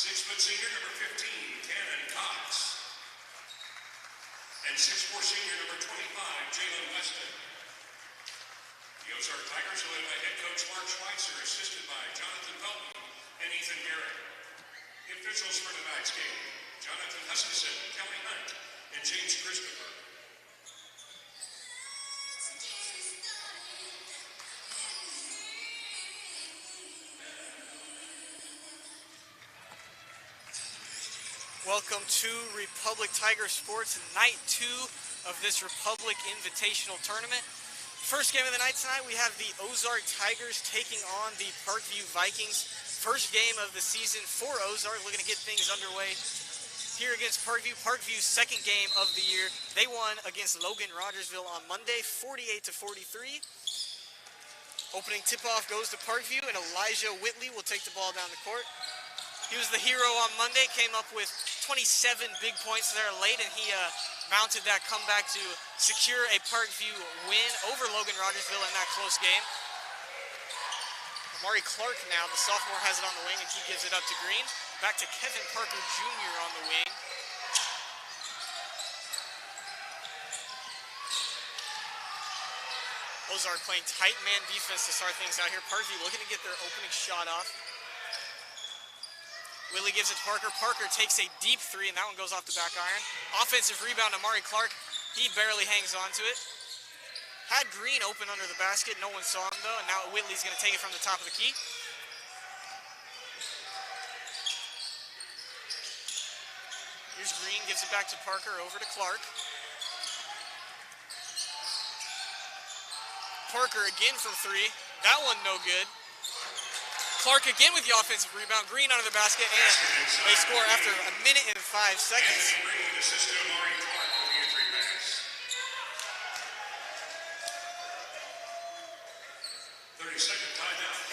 6-foot senior number 15, Cannon Cox. And 6'4" senior number 25, Jalen Weston. The Ozark Tigers are led by head coach Mark Schweitzer, assisted by Jonathan Felton and Ethan Garrett. The officials for tonight's game, Jonathan Huskisson, Kelly Hunt, and James Christopher. Welcome to Republic Tiger Sports, night 2 of this Republic Invitational tournament. First game of the night tonight, we have the Ozark Tigers taking on the Parkview Vikings. First game of the season for Ozark, looking to get things underway here against Parkview. Parkview's second game of the year. They won against Logan Rogersville on Monday, 48-43. Opening tip-off goes to Parkview, and Elijah Whitley will take the ball down the court. He was the hero on Monday, came up with 27 big points there late, and he mounted that comeback to secure a Parkview win over Logan Rogersville in that close game. Amari Clark now, the sophomore, has it on the wing, and he gives it up to Green. Back to Kevin Parker Jr. on the wing. Ozark playing tight man defense to start things out here. Parkview looking to get their opening shot off. Willie gives it to Parker. Parker takes a deep three, and that one goes off the back iron. Offensive rebound to Amari Clark. He barely hangs on to it. Had Green open under the basket. No one saw him, though, and now Whitley's going to take it from the top of the key. Here's Green, gives it back to Parker, over to Clark. Parker again from three. That one no good. Clark again with the offensive rebound. Green under the basket, and they score after a minute and 5 seconds.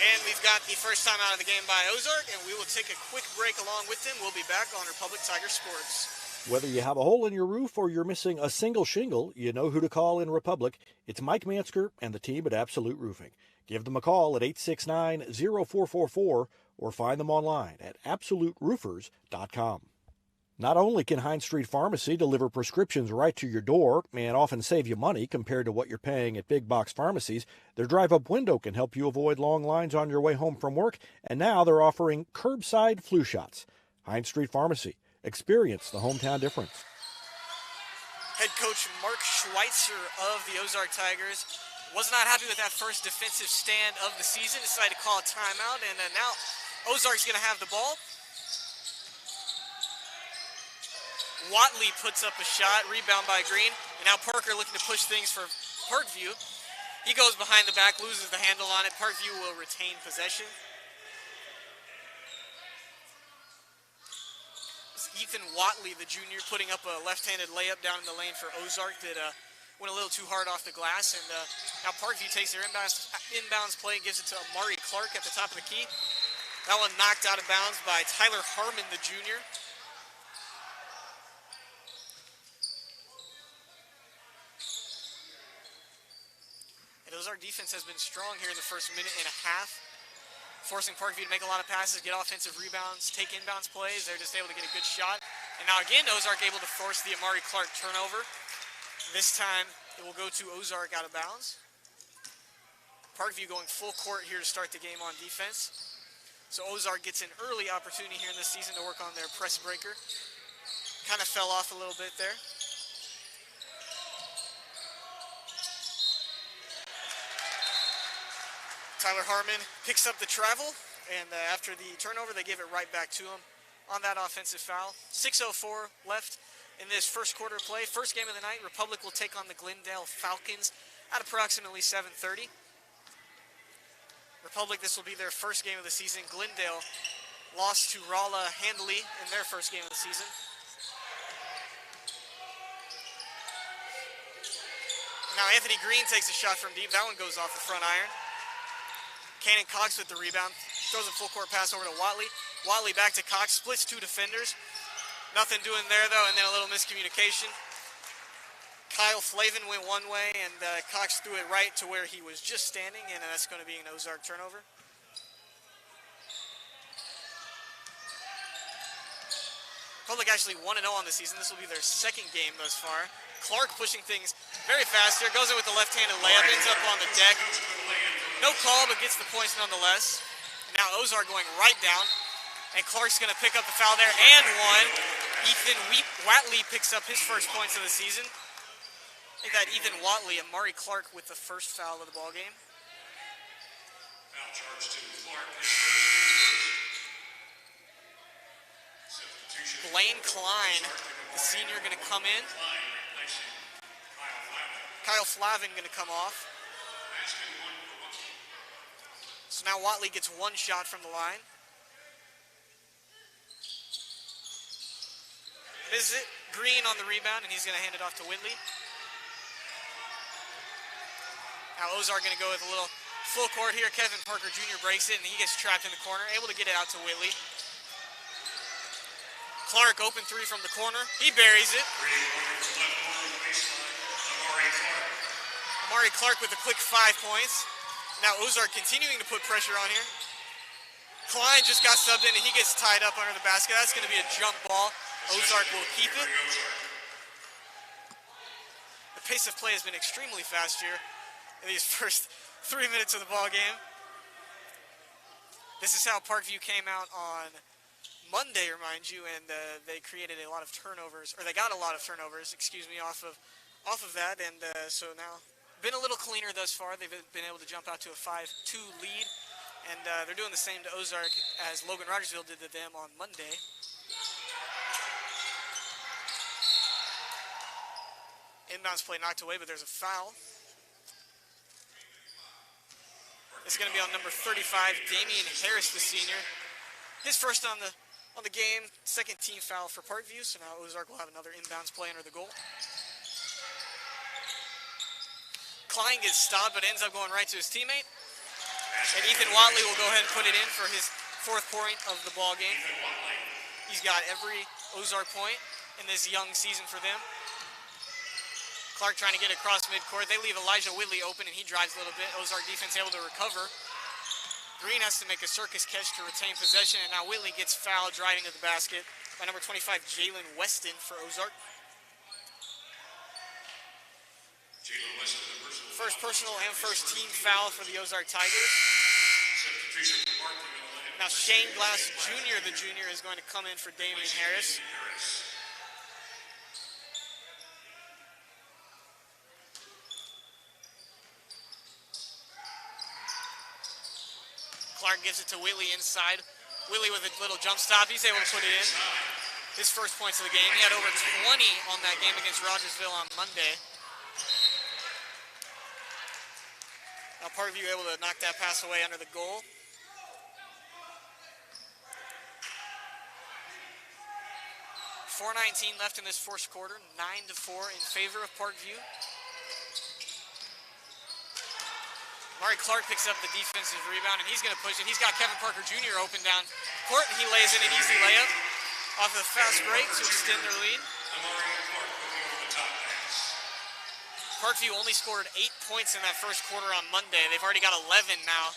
And we've got the first time out of the game by Ozark, and we will take a quick break along with them. We'll be back on Republic Tiger Sports. Whether you have a hole in your roof or you're missing a single shingle, you know who to call in Republic. It's Mike Mansker and the team at Absolute Roofing. Give them a call at 869-0444 or find them online at absoluteroofers.com. Not only can Hines Street Pharmacy deliver prescriptions right to your door and often save you money compared to what you're paying at big box pharmacies, their drive-up window can help you avoid long lines on your way home from work, and now they're offering curbside flu shots. Hines Street Pharmacy. Experience the hometown difference. Head coach Mark Schweitzer of the Ozark Tigers was not happy with that first defensive stand of the season. Decided to call a timeout, and now Ozark's going to have the ball. Watley puts up a shot, rebound by Green, and now Parker looking to push things for Parkview. He goes behind the back, loses the handle on it. Parkview will retain possession. Ethan Watley, the junior, putting up a left-handed layup down in the lane for Ozark that went a little too hard off the glass. And now Parkview takes their inbounds play and gives it to Amari Clark at the top of the key. That one knocked out of bounds by Tyler Harmon, the junior. And Ozark defense has been strong here in the first minute and a half, forcing Parkview to make a lot of passes, get offensive rebounds, take inbounds plays. They're just able to get a good shot. And now again, Ozark able to force the Amari Clark turnover. This time, it will go to Ozark out of bounds. Parkview going full court here to start the game on defense. So Ozark gets an early opportunity here in this season to work on their press breaker. Kind of fell off a little bit there. Tyler Harmon picks up the travel, and after the turnover, they give it right back to him on that offensive foul. 6:04 left in this first quarter play. First game of the night, Republic will take on the Glendale Falcons at approximately 7:30. Republic, this will be their first game of the season. Glendale lost to Rolla handily in their first game of the season. Now Anthony Green takes a shot from deep. That one goes off the front iron. Cannon Cox with the rebound. Throws a full court pass over to Watley. Watley back to Cox. Splits two defenders. Nothing doing there, though, and then a little miscommunication. Kyle Flavin went one way, and Cox threw it right to where he was just standing, and that's going to be an Ozark turnover. Republic actually 1-0 on the season. This will be their second game thus far. Clark pushing things very fast here. Goes in with the left-handed layup. Ends up on the deck. No call, but gets the points nonetheless. And now Ozark going right down. And Clark's going to pick up the foul there and one. Ethan Watley picks up his first points of the season. I think that Ethan Watley and Amari Clark with the first foul of the ball game. Foul charge to Clark. Blaine Klein, the senior, going to come in. Kyle Flavin going to come off. So now Watley gets one shot from the line. This is it. Green on the rebound, and he's going to hand it off to Whitley. Now Ozark going to go with a little full court here. Kevin Parker Jr. breaks it, and he gets trapped in the corner, able to get it out to Whitley. Clark, open three from the corner. He buries it. Amari Clark with a quick 5 points. Now Ozark continuing to put pressure on here. Klein just got subbed in, and he gets tied up under the basket. That's going to be a jump ball. Ozark will keep it. The pace of play has been extremely fast here in these first 3 minutes of the ball game. This is how Parkview came out on Monday, remind you, and they created a lot of turnovers, or they got a lot of turnovers, excuse me, off of that, and so now been a little cleaner thus far. They've been able to jump out to a 5-2 lead, and they're doing the same to Ozark as Logan Rogersville did to them on Monday. Inbounds play knocked away, but there's a foul. It's going to be on number 35, Damian Harris, the senior. His first on the game, second team foul for Parkview, so now Ozark will have another inbounds play under the goal. Klein gets stopped, but ends up going right to his teammate. And Ethan Watley will go ahead and put it in for his 4th point of the ball game. He's got every Ozark point in this young season for them. Clark trying to get across midcourt. They leave Elijah Whitley open, and he drives a little bit. Ozark defense able to recover. Green has to make a circus catch to retain possession, and now Whitley gets fouled driving to the basket by number 25, Jalen Weston for Ozark. First personal and first team foul for the Ozark Tigers. Now Shane Glass Jr., the junior, is going to come in for Damian Harris. Clark gives it to Whitley inside. Whitley with a little jump stop. He's able to put it in. His first points of the game. He had over 20 on that game against Rogersville on Monday. Now Parkview able to knock that pass away under the goal. .419 left in this first quarter. 9-4 in favor of Parkview. Amari Clark picks up the defensive rebound, and he's going to push it. He's got Kevin Parker Jr. open down court, and he lays in an easy layup off of the fast break to extend their lead. Parkview only scored 8 points in that first quarter on Monday. They've already got 11 now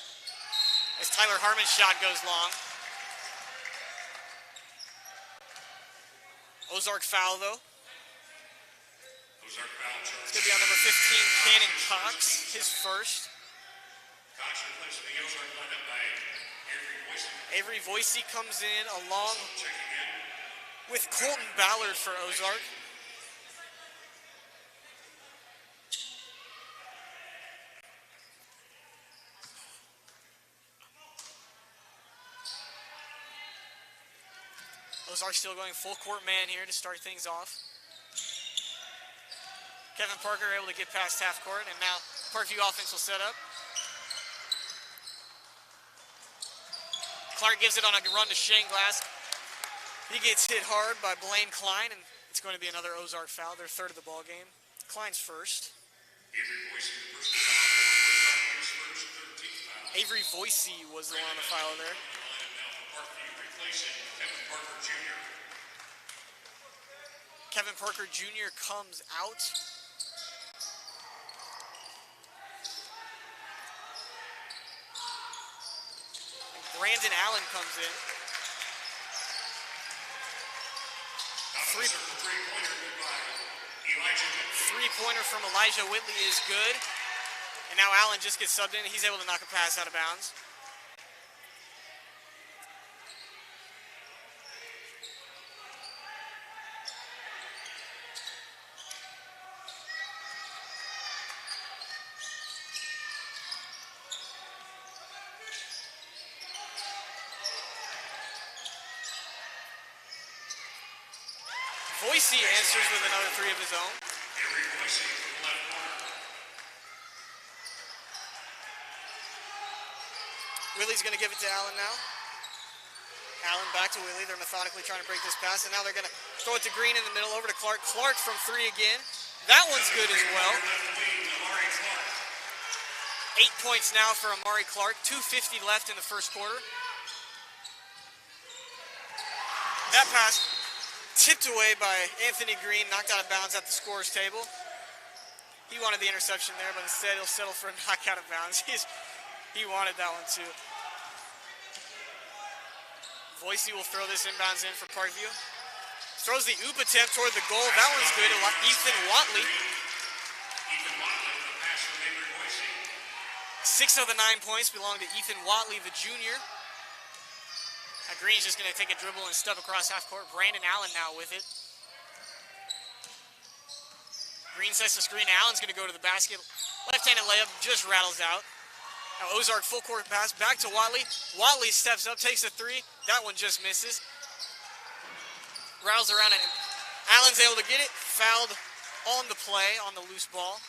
as Tyler Harmon's shot goes long. Ozark foul, though. Ozark foul charge. It's going to be on number 15, Cannon Cox, his first. Cox replaced the Ozark lineup by Avery Voicey comes in along with Colton Ballard for Ozark. Ozark still going full court man here to start things off. Kevin Parker able to get past half court, and now Parkview offense will set up. Clark gives it on a run to Shane Glass. He gets hit hard by Blaine Klein, and it's going to be another Ozark foul, their third of the ball game. Klein's first. Avery Voicey was the one on the foul there. Kevin Parker Jr. comes out. And Brandon Allen comes in. Three-pointer from Elijah Whitley is good. And now Allen just gets subbed in. He's able to knock a pass out of bounds. Boise answers with another three of his own. Willie's going to give it to Allen now. Allen back to Willie. They're methodically trying to break this pass, and now they're going to throw it to Green in the middle, over to Clark. Clark from three again. That one's good as well. 8 points now for Amari Clark. 2:50 left in the first quarter. That pass tipped away by Anthony Green, knocked out of bounds at the scorer's table. He wanted the interception there, but instead he'll settle for a knock out of bounds. He wanted that one too. Boise will throw this inbounds in for Parkview. Throws the oop attempt toward the goal. That one's good. Ethan Watley. 6 of the 9 points belong to Ethan Watley, the junior. Green's just going to take a dribble and step across half court. Brandon Allen now with it. Green sets the screen. Allen's going to go to the basket. Left-handed layup just rattles out. Now Ozark full court pass back to Watley. Watley steps up, takes a three. That one just misses. Rattles around it. Allen's able to get it. Fouled on the play on the loose ball.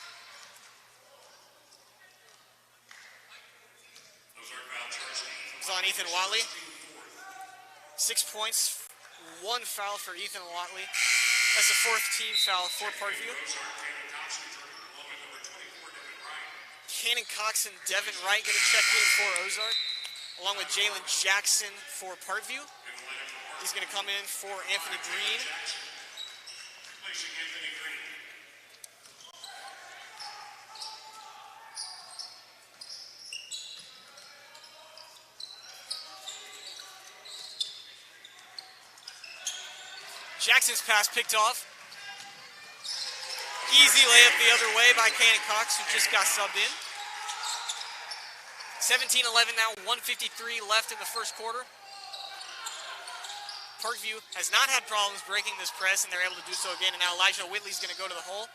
It's on Ethan Watley. 6 points, 1 foul for Ethan Watley. That's the 4th team foul for Parkview. Cannon Cox and Devin Wright going to check in for Ozark, along with Jalen Jackson for Parkview. He's going to come in for Anthony Green. Jackson's pass picked off. Easy layup the other way by Cannon Cox, who just got subbed in. 17-11 now, 1:53 left in the first quarter. Parkview has not had problems breaking this press, and they're able to do so again. And now Elijah Whitley's going to go to the hole.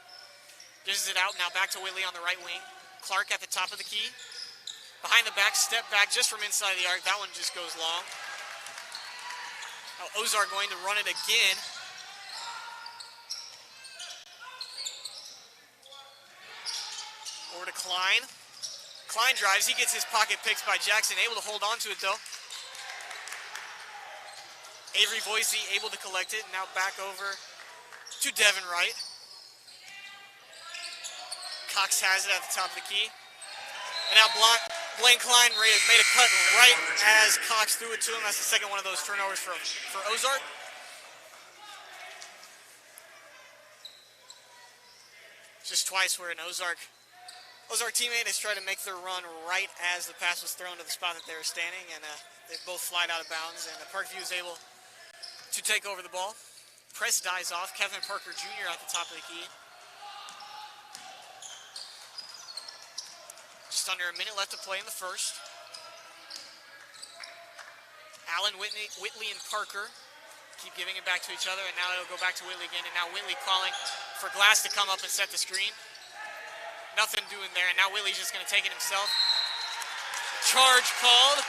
Dishes it out, now back to Whitley on the right wing. Clark at the top of the key. Behind the back, step back just from inside the arc. That one just goes long. Now Ozark going to run it again. Over to Klein. Klein drives. He gets his pocket picked by Jackson. Able to hold on to it, though. Avery Boise able to collect it. Now back over to Devin Wright. Cox has it at the top of the key. And now Blaine Klein made a cut right as Cox threw it to him. That's the second one of those turnovers for Ozark. Just twice where an Ozark teammate has tried to make their run right as the pass was thrown to the spot that they were standing, and they both flied out of bounds, and Parkview is able to take over the ball. Press dies off. Kevin Parker Jr. at the top of the key. Just under a minute left to play in the first. Allen, Whitley, and Parker keep giving it back to each other, and now it'll go back to Whitley again, and now Whitley calling for Glass to come up and set the screen. Nothing doing there, and now Willie's just going to take it himself. Charge called.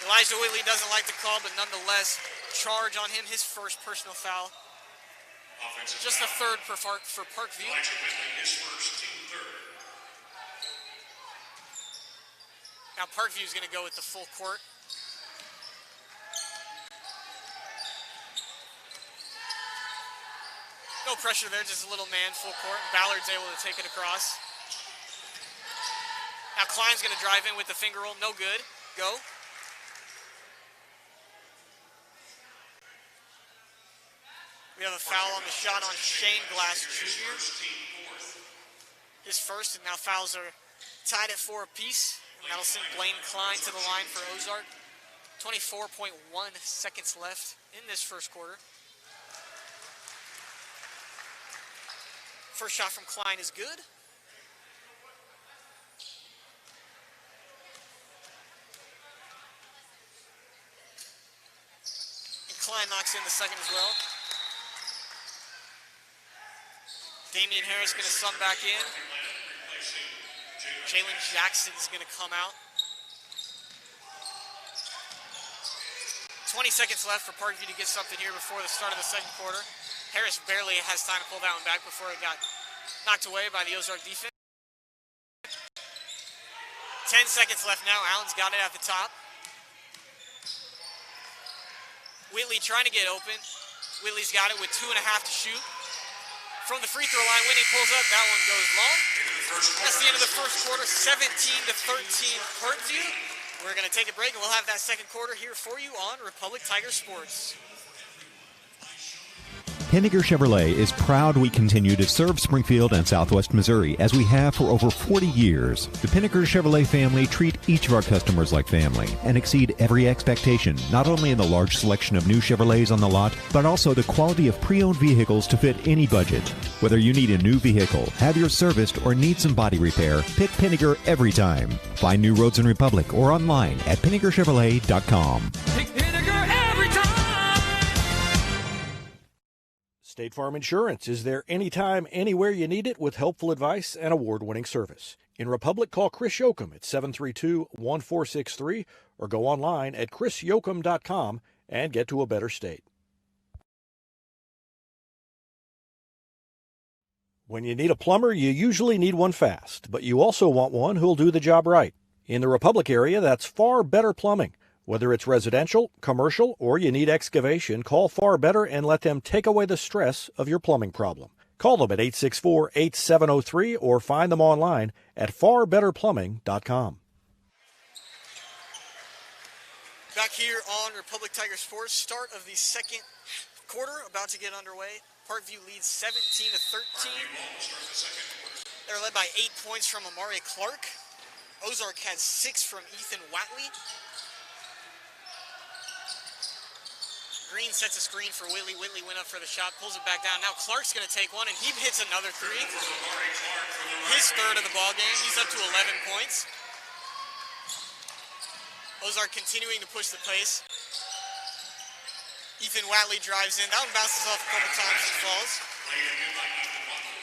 Elijah Whitley doesn't like the call, but nonetheless, charge on him, his first personal foul. Just the third for Parkview. Now Parkview's going to go with the full court. No pressure there, just a little man, full court. Ballard's able to take it across. Now Klein's going to drive in with the finger roll. No good. Go. We have a foul on the shot on Shane Glass Jr. His first, and now fouls are tied at 4 apiece. And that'll send Blaine Klein to the line for Ozark. 24.1 seconds left in this first quarter. First shot from Klein is good. And Klein knocks in the second as well. Damian Harris going to sub back in. Jalen Jackson's going to come out. 20 seconds left for Parkview to get something here before the start of the second quarter. Harris barely has time to pull that one back before it got knocked away by the Ozark defense. 10 seconds left now. Allen's got it at the top. Whitley trying to get open. Whitley's got it with 2.5 to shoot. From the free throw line, Whitney pulls up. That one goes long. That's the end of the first quarter, 17-13 Parkview. We're going to take a break, and we'll have that second quarter here for you on Republic Tiger Sports. Pinniger Chevrolet is proud we continue to serve Springfield and Southwest Missouri as we have for over 40 years. The Pinniger Chevrolet family treat each of our customers like family and exceed every expectation, not only in the large selection of new Chevrolets on the lot, but also the quality of pre-owned vehicles to fit any budget. Whether you need a new vehicle, have yours serviced, or need some body repair, pick Pinniger every time. Find new roads in Republic or online at PinnigerChevrolet.com. Pick Pinniger every time! State Farm Insurance is there anytime, anywhere you need it with helpful advice and award-winning service. In Republic, call Chris Yoakum at 732-1463 or go online at chrisyoakum.com and get to a better state. When you need a plumber, you usually need one fast, but you also want one who'll do the job right. In the Republic area, that's Far Better Plumbing. Whether it's residential, commercial, or you need excavation, call Far Better and let them take away the stress of your plumbing problem. Call them at 864-8703 or find them online at farbetterplumbing.com. Back here on Republic Tiger Sports, start of the second quarter about to get underway. Parkview leads 17-13. They're led by 8 points from Amari Clark. Ozark has 6 from Ethan Watley. Green sets a screen for Whitley. Whitley went up for the shot, pulls it back down. Now Clark's going to take one, and he hits another three. His third of the ball game. He's up to 11 points. Ozark continuing to push the pace. Ethan Watley drives in. That one bounces off a couple times and falls.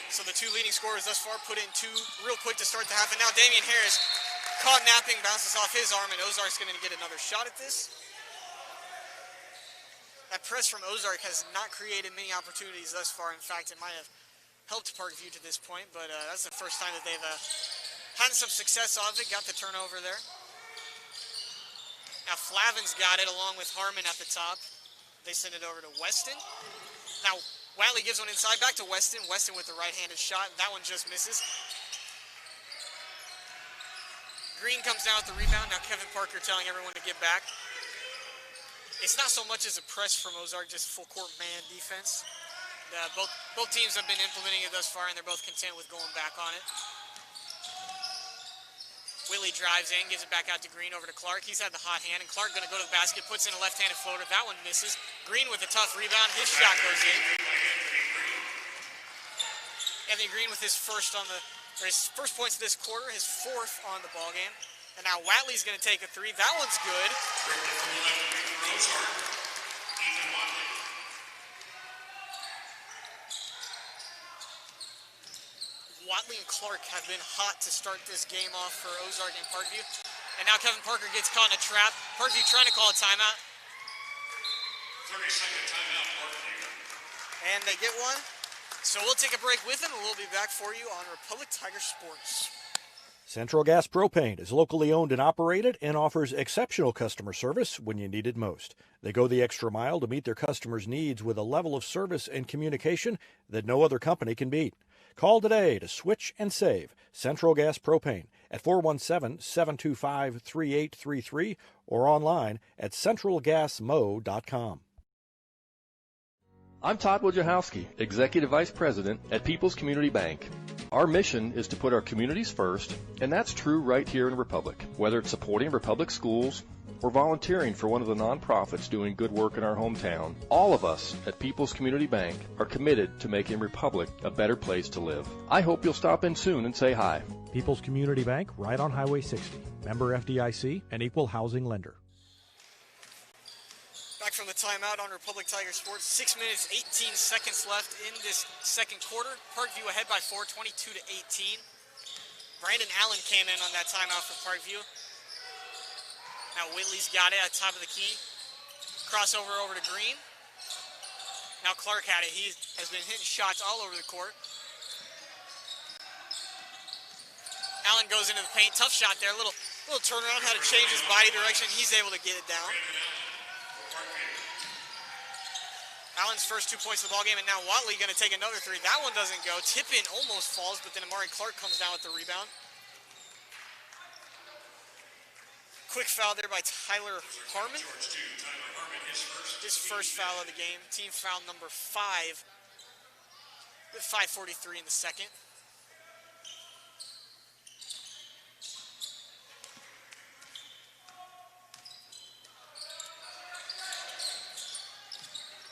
So the two leading scorers thus far put in 2 real quick to start the half. And now Damian Harris caught napping, bounces off his arm, and Ozark's going to get another shot at this. That press from Ozark has not created many opportunities thus far. In fact, it might have helped Parkview to this point, but that's the first time that they've had some success off it. Got the turnover there. Now Flavin's got it along with Harmon at the top. They send it over to Weston. Now Watley gives one inside back to Weston. Weston with the right-handed shot. That one just misses. Green comes down with the rebound. Now Kevin Parker telling everyone to get back. It's not so much as a press from Ozark, just full court man defense. Both teams have been implementing it thus far, and they're both content with going back on it. Willie drives in, gives it back out to Green over to Clark. He's had the hot hand, and Clark going to go to the basket, puts in a left-handed floater. That one misses. Green with a tough rebound. His shot goes in. Anthony Green with his first points of this quarter, his 4th on the ball game. And now Watley's going to take a 3. That one's good. Watley and Clark have been hot to start this game off for Ozark and Parkview. And now Kevin Parker gets caught in a trap. Parkview trying to call a timeout. 30-second timeout, Parkview. And they get one. So we'll take a break with them, and we'll be back for you on Republic Tiger Sports. Central Gas Propane is locally owned and operated and offers exceptional customer service when you need it most. They go the extra mile to meet their customers' needs with a level of service and communication that no other company can beat. Call today to switch and save Central Gas Propane at 417-725-3833 or online at centralgasmo.com. I'm Todd Wojciechowski, Executive Vice President at People's Community Bank. Our mission is to put our communities first, and that's true right here in Republic. Whether it's supporting Republic schools or volunteering for one of the nonprofits doing good work in our hometown, all of us at People's Community Bank are committed to making Republic a better place to live. I hope you'll stop in soon and say hi. People's Community Bank, right on Highway 60. Member FDIC, an equal housing lender. Back from the timeout on Republic Tiger Sports. 6 minutes, 18 seconds left in this second quarter. Parkview ahead by 4, 22-18. Brandon Allen came in on that timeout for Parkview. Now Whitley's got it at the top of the key. Crossover over to Green. Now Clark had it. He has been hitting shots all over the court. Allen goes into the paint. Tough shot there. A little turnaround. Had to change his body direction. He's able to get it down. Allen's first 2 points of the ballgame, and now Watley going to take another three. That one doesn't go. Tip-in almost falls, but then Amari Clark comes down with the rebound. Quick foul there by Tyler Harmon. His first foul of the game. Team foul number 5 with 5:43 in the second.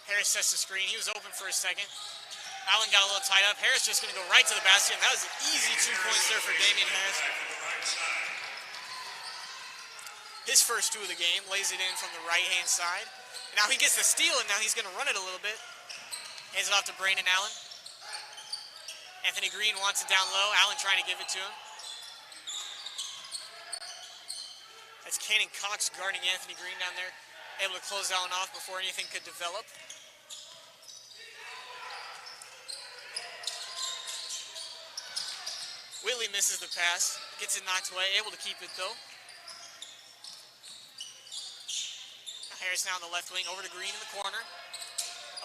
Harris sets the screen. He was open for a second. Allen got a little tied up. Harris just going to go right to the basket, and that was an easy 2 points there for Damian Harris. His first 2 of the game, lays it in from the right-hand side. And now he gets the steal, and now he's going to run it a little bit. Hands it off to Brandon Allen. Anthony Green wants it down low. Allen trying to give it to him. That's Cannon Cox guarding Anthony Green down there. Able to close that one off before anything could develop. Whitley misses the pass, gets it knocked away, able to keep it though. Harris now on the left wing, over to Green in the corner.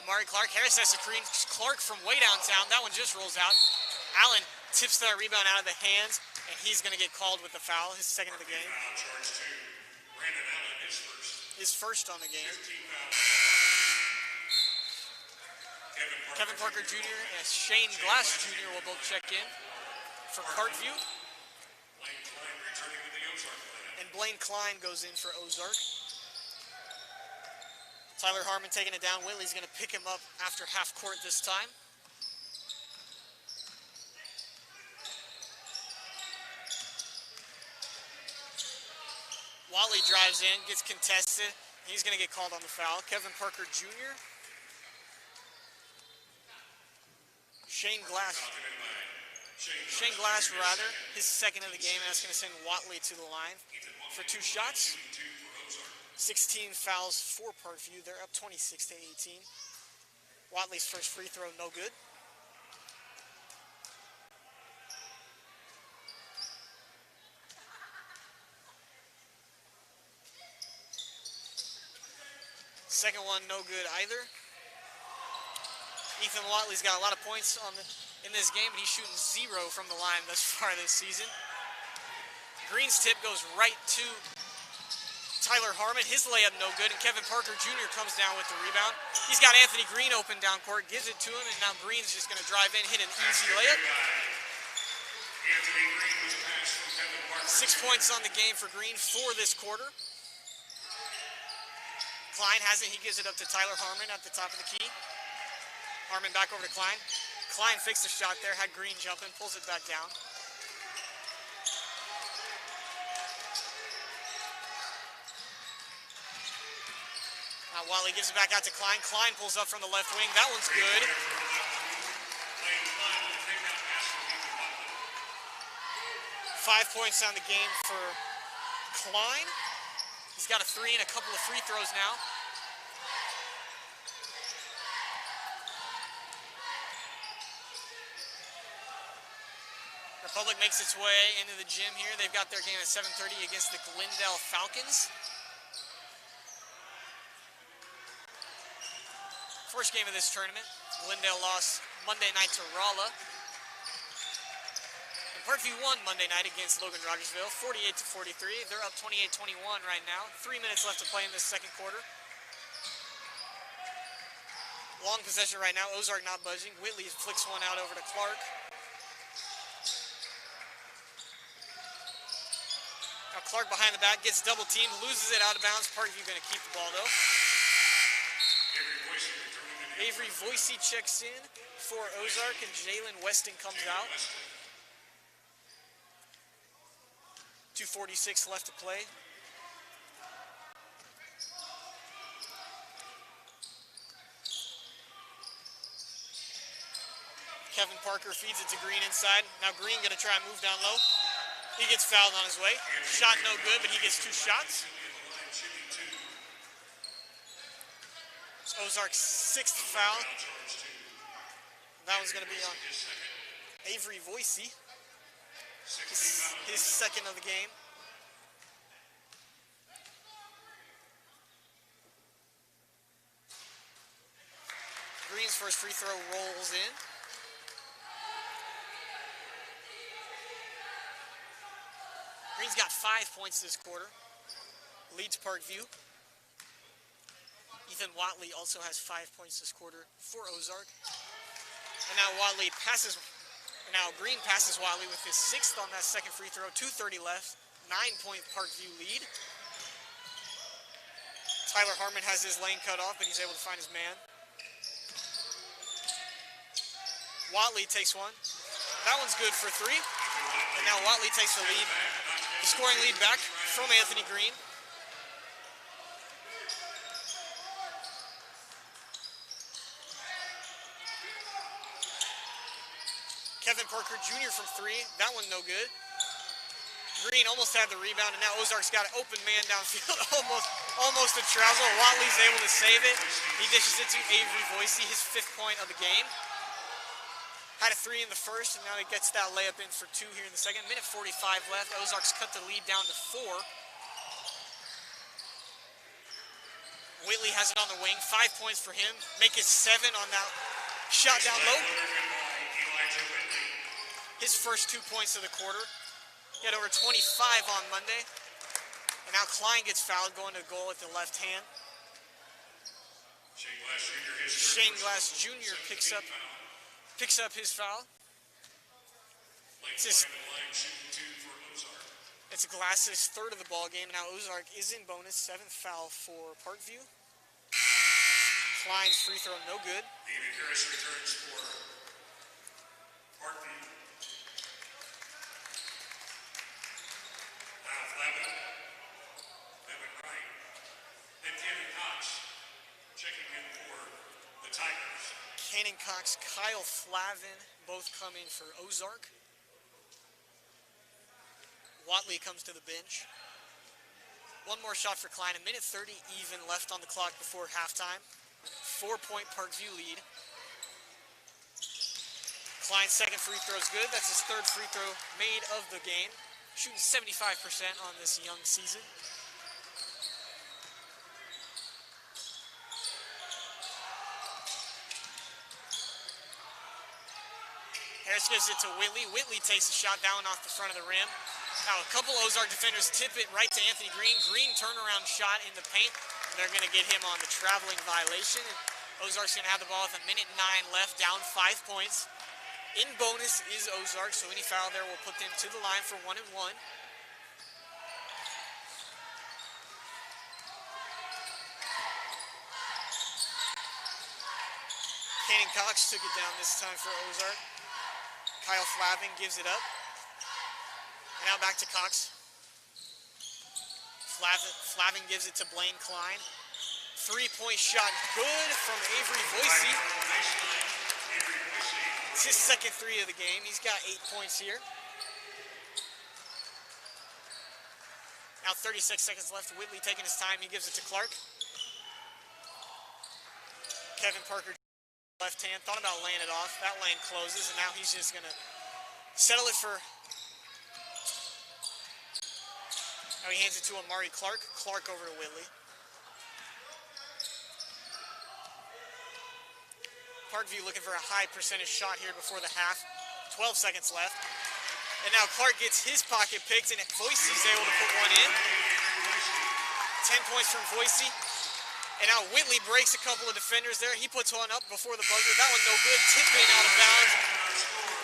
Amari Clark, Harris has a screen. Clark from way downtown, that one just rolls out. Allen tips that rebound out of the hands, and he's going to get called with the foul, his second of the game. His first on the game. Kevin Parker Jr. and Shane Glass Jr. will both check in for Parkview. And Blaine Klein goes in for Ozark. Tyler Harmon taking it down. Whitley's going to pick him up after half court this time. Watley drives in, gets contested. He's going to get called on the foul. Kevin Parker Jr. Shane Glass, his second of the game, and that's going to send Watley to the line for 2 shots. 16 fouls for Parkview. They're up 26-18. Watley's first free throw, no good. Second one, no good either. Ethan Watley's got a lot of points in this game, but he's shooting 0 from the line thus far this season. Green's tip goes right to Tyler Harmon. His layup no good, and Kevin Parker Jr. comes down with the rebound. He's got Anthony Green open down court, gives it to him, and now Green's just going to drive in, hit an easy layup. 6 points on the game for Green for this quarter. Klein has it. He gives it up to Tyler Harmon at the top of the key. Harmon back over to Klein. Klein fixed the shot there, had Green jumping, pulls it back down. Now Watley gives it back out to Klein. Klein pulls up from the left wing. That one's good. 5 points on the game for Klein. He's got a 3 and a couple of free throws now. Republic makes its way into the gym here. They've got their game at 7:30 against the Glendale Falcons. First game of this tournament. Glendale lost Monday night to Rolla. And Parkview won Monday night against Logan Rogersville, 48-43. They're up 28-21 right now. 3 minutes left to play in this second quarter. Long possession right now. Ozark not budging. Whitley flicks one out over to Clark. Now Clark behind the back, gets double teamed, loses it out of bounds. Parkview going to keep the ball though. Avery Voicey checks in for Ozark, and Jalen Weston comes out. 2:46 left to play. Kevin Parker feeds it to Green inside. Now Green going to try and move down low. He gets fouled on his way. Shot no good, but he gets 2 shots. It's Ozark's 6th foul. That one's going to be on Avery Voicey. His 2nd of the game. Green's first free throw rolls in. Green's got 5 points this quarter. Leads Parkview. Ethan Watley also has 5 points this quarter for Ozark. And now Watley passes. Now Green passes Watley with his 6th on that 2nd free throw. 2:30 left. 9-point Parkview lead. Tyler Harmon has his lane cut off, but he's able to find his man. Watley takes one. That one's good for 3. And now Watley takes the lead. The scoring lead back from Anthony Green. Kevin Parker Jr. from 3. That one no good. Green almost had the rebound, and now Ozark's got an open man downfield. almost a travel. Watley's able to save it. He dishes it to Avery Voicey, his 5th point of the game. Had a 3 in the first, and now he gets that layup in for 2 here in the second. Minute 45 left. Ozark's cut the lead down to 4. Whitley has it on the wing. 5 points for him. Make it 7 on that shot down low. His first 2 points of the quarter. He had over 25 on Monday. And now Klein gets fouled going to the goal at the left hand. Shane Glass Jr. picks up his foul. It's Glass's 3rd of the ball game. Now Ozark is in bonus. 7th foul for Parkview. Klein's free throw no good. David Harris returns for Parkview. Now Flavin Wright, and Kevin Cox checking in for the Tigers. Cannon Cox, Kyle Flavin both come in for Ozark. Watley comes to the bench. One more shot for Klein. 1:30 even left on the clock before halftime. 4-point Parkview lead. Klein's 2nd free throw is good. That's his 3rd free throw made of the game. Shooting 75% on this young season. Harris gives it to Whitley. Whitley takes a shot down off the front of the rim. Now a couple Ozark defenders tip it right to Anthony Green. Green turnaround shot in the paint. And they're going to get him on the traveling violation. And Ozark's going to have the ball with 1:09 left, down 5 points. In bonus is Ozark, so any foul there will put them to the line for 1-1. Cannon Cox took it down this time for Ozark. Kyle Flavin gives it up. And now back to Cox. Flavin gives it to Blaine Klein. 3-point shot good from Avery Voicey. It's his 2nd 3 of the game. He's got 8 points here. Now 36 seconds left. Whitley taking his time. He gives it to Clark. Kevin Parker left hand, thought about laying it off. That lane closes, and now he's just going to settle it for... Now he hands it to Amari Clark. Clark over to Whitley. Parkview looking for a high percentage shot here before the half. 12 seconds left. And now Clark gets his pocket picked, and Voicey's able to put one in. 10 points from Voicey. And now Whitley breaks a couple of defenders there. He puts one up before the buzzer. That one no good. Tip in out of bounds.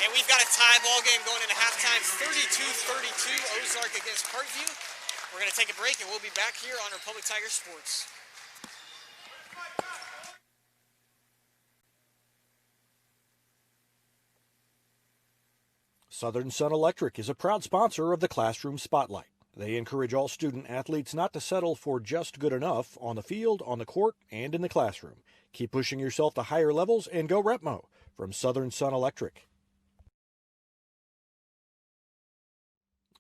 And we've got a tie ball game going into halftime. 32-32 Ozark against Parkview. We're going to take a break, and we'll be back here on Republic Tiger Sports. Southern Sun Electric is a proud sponsor of the Classroom Spotlight. They encourage all student athletes not to settle for just good enough on the field, on the court, and in the classroom. Keep pushing yourself to higher levels and go Repmo from Southern Sun Electric.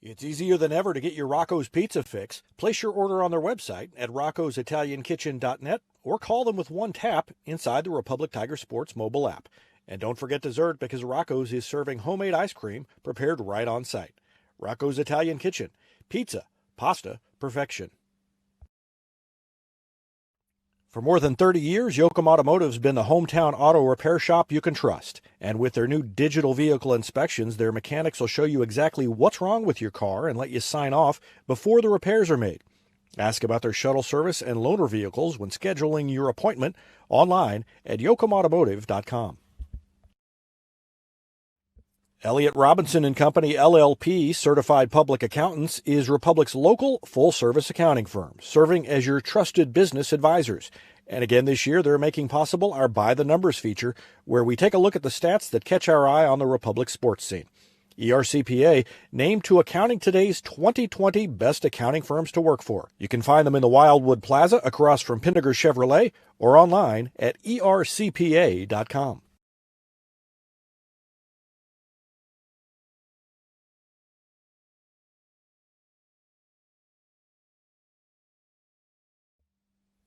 It's easier than ever to get your Rocco's Pizza fix. Place your order on their website at roccositaliankitchen.net or call them with one tap inside the Republic Tiger Sports mobile app. And don't forget dessert, because Rocco's is serving homemade ice cream prepared right on site. Rocco's Italian Kitchen. Pizza, pasta, perfection. For more than 30 years, Yoakum Automotive's been the hometown auto repair shop you can trust. And with their new digital vehicle inspections, their mechanics will show you exactly what's wrong with your car and let you sign off before the repairs are made. Ask about their shuttle service and loaner vehicles when scheduling your appointment online at yoakumautomotive.com. Elliott Robinson and Company, LLP, Certified Public Accountants, is Republic's local full-service accounting firm, serving as your trusted business advisors. And again this year, they're making possible our By the Numbers feature, where we take a look at the stats that catch our eye on the Republic sports scene. ERCPA named to Accounting Today's 2020 Best Accounting Firms to Work For. You can find them in the Wildwood Plaza across from Pinnaker Chevrolet or online at ercpa.com.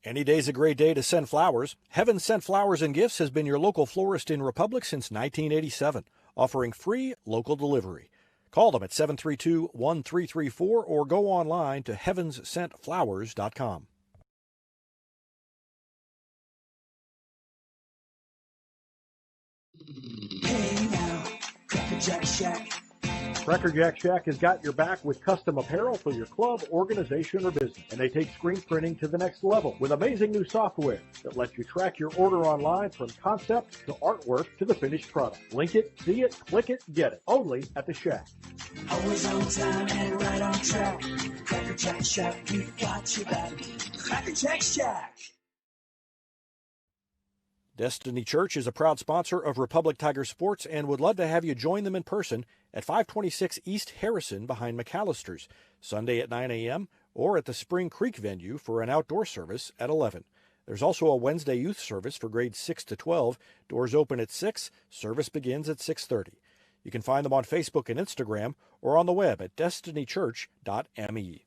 Any day's a great day to send flowers. Heaven Sent Flowers and Gifts has been your local florist in Republic since 1987, offering free local delivery. Call them at 732-1334 or go online to heavenssentflowers.com. Hey now, Cracker Jack Shack. Cracker Jack Shack has got your back with custom apparel for your club, organization, or business. And they take screen printing to the next level with amazing new software that lets you track your order online from concept to artwork to the finished product. Link it, see it, click it, get it. Only at the Shack. Always on time and right on track. Cracker Jack Shack, we got your back. Cracker Jack Shack. Destiny Church is a proud sponsor of Republic Tiger Sports and would love to have you join them in person at 526 East Harrison behind McAllister's, Sunday at 9 a.m. or at the Spring Creek venue for an outdoor service at 11. There's also a Wednesday youth service for grades 6 to 12. Doors open at 6. Service begins at 6:30. You can find them on Facebook and Instagram or on the web at destinychurch.me.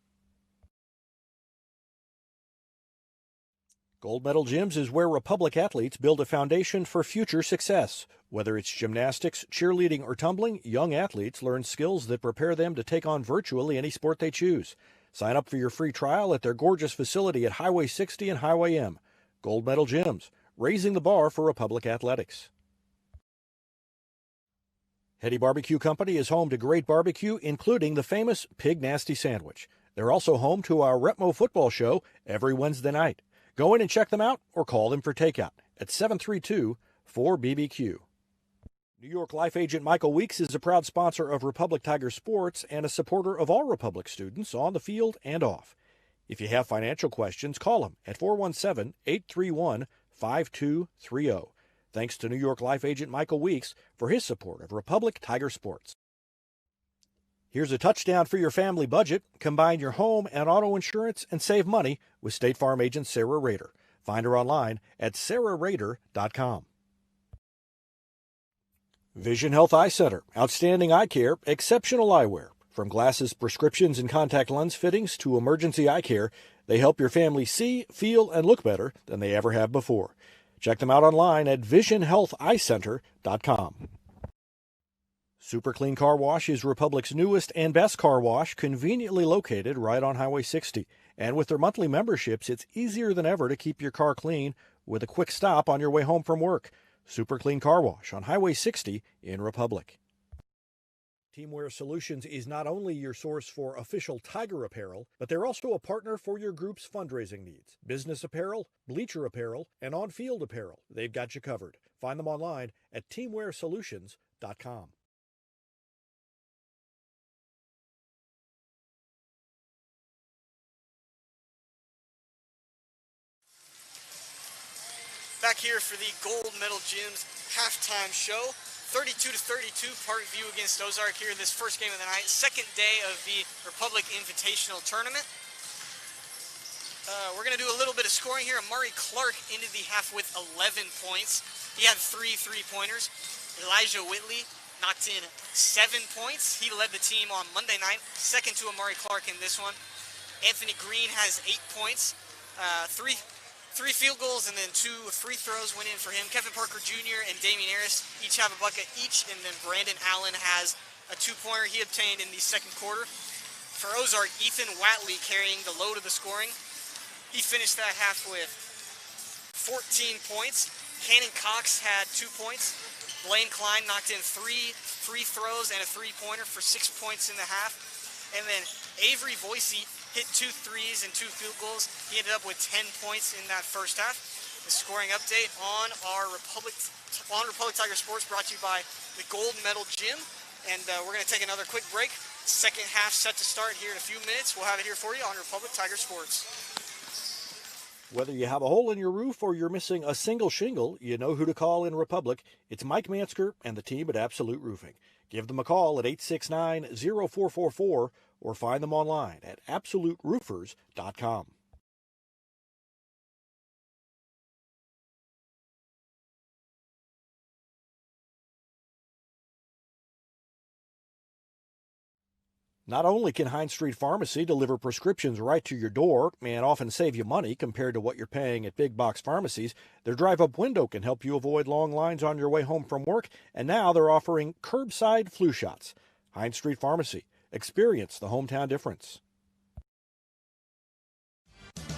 Gold Medal Gyms is where Republic athletes build a foundation for future success. Whether it's gymnastics, cheerleading, or tumbling, young athletes learn skills that prepare them to take on virtually any sport they choose. Sign up for your free trial at their gorgeous facility at Highway 60 and Highway M. Gold Medal Gyms, raising the bar for Republic athletics. Hetty Barbecue Company is home to great barbecue, including the famous Pig Nasty Sandwich. They're also home to our Repmo football show every Wednesday night. Go in and check them out or call them for takeout at 732-4BBQ. New York Life Agent Michael Weeks is a proud sponsor of Republic Tiger Sports and a supporter of all Republic students on the field and off. If you have financial questions, call him at 417-831-5230. Thanks to New York Life Agent Michael Weeks for his support of Republic Tiger Sports. Here's a touchdown for your family budget. Combine your home and auto insurance and save money with State Farm agent Sarah Rader. Find her online at sarahrader.com. Vision Health Eye Center. Outstanding eye care, exceptional eyewear. From glasses, prescriptions, and contact lens fittings to emergency eye care, they help your family see, feel, and look better than they ever have before. Check them out online at visionhealtheyecenter.com. Super Clean Car Wash is Republic's newest and best car wash, conveniently located right on Highway 60. And with their monthly memberships, it's easier than ever to keep your car clean with a quick stop on your way home from work. Super Clean Car Wash on Highway 60 in Republic. Teamwear Solutions is not only your source for official Tiger apparel, but they're also a partner for your group's fundraising needs. Business apparel, bleacher apparel, and on-field apparel. They've got you covered. Find them online at teamwearsolutions.com. Back here for the Gold Medal Gym's halftime show. 32-32, Parkview against Ozark here in this first game of the night. Second day of the Republic Invitational Tournament. We're going to do a little bit of scoring here. Amari Clark ended the half with 11 points. He had 3 3-pointers. Elijah Whitley knocked in 7 points. He led the team on Monday night, second to Amari Clark in this one. Anthony Green has 8 points. Three field goals and then 2 free throws went in for him. Kevin Parker Jr. and Damian Harris each have a bucket each, and then Brandon Allen has a 2-pointer he obtained in the second quarter. For Ozark, Ethan Watley carrying the load of the scoring. He finished that half with 14 points. Cannon Cox had 2 points. Blaine Klein knocked in 3 free throws and a 3-pointer for 6 points in the half. And then Avery Boise hit 2 threes and 2 field goals. He ended up with 10 points in that first half. The scoring update on Republic Tiger Sports brought to you by the Gold Medal Gym. And we're going to take another quick break. Second half set to start here in a few minutes. We'll have it here for you on Republic Tiger Sports. Whether you have a hole in your roof or you're missing a single shingle, you know who to call in Republic. It's Mike Mansker and the team at Absolute Roofing. Give them a call at 869-0444 or find them online at absoluteroofers.com. Not only can Hines Street Pharmacy deliver prescriptions right to your door and often save you money compared to what you're paying at big box pharmacies, their drive-up window can help you avoid long lines on your way home from work, and now they're offering curbside flu shots. Hines Street Pharmacy. Experience the hometown difference.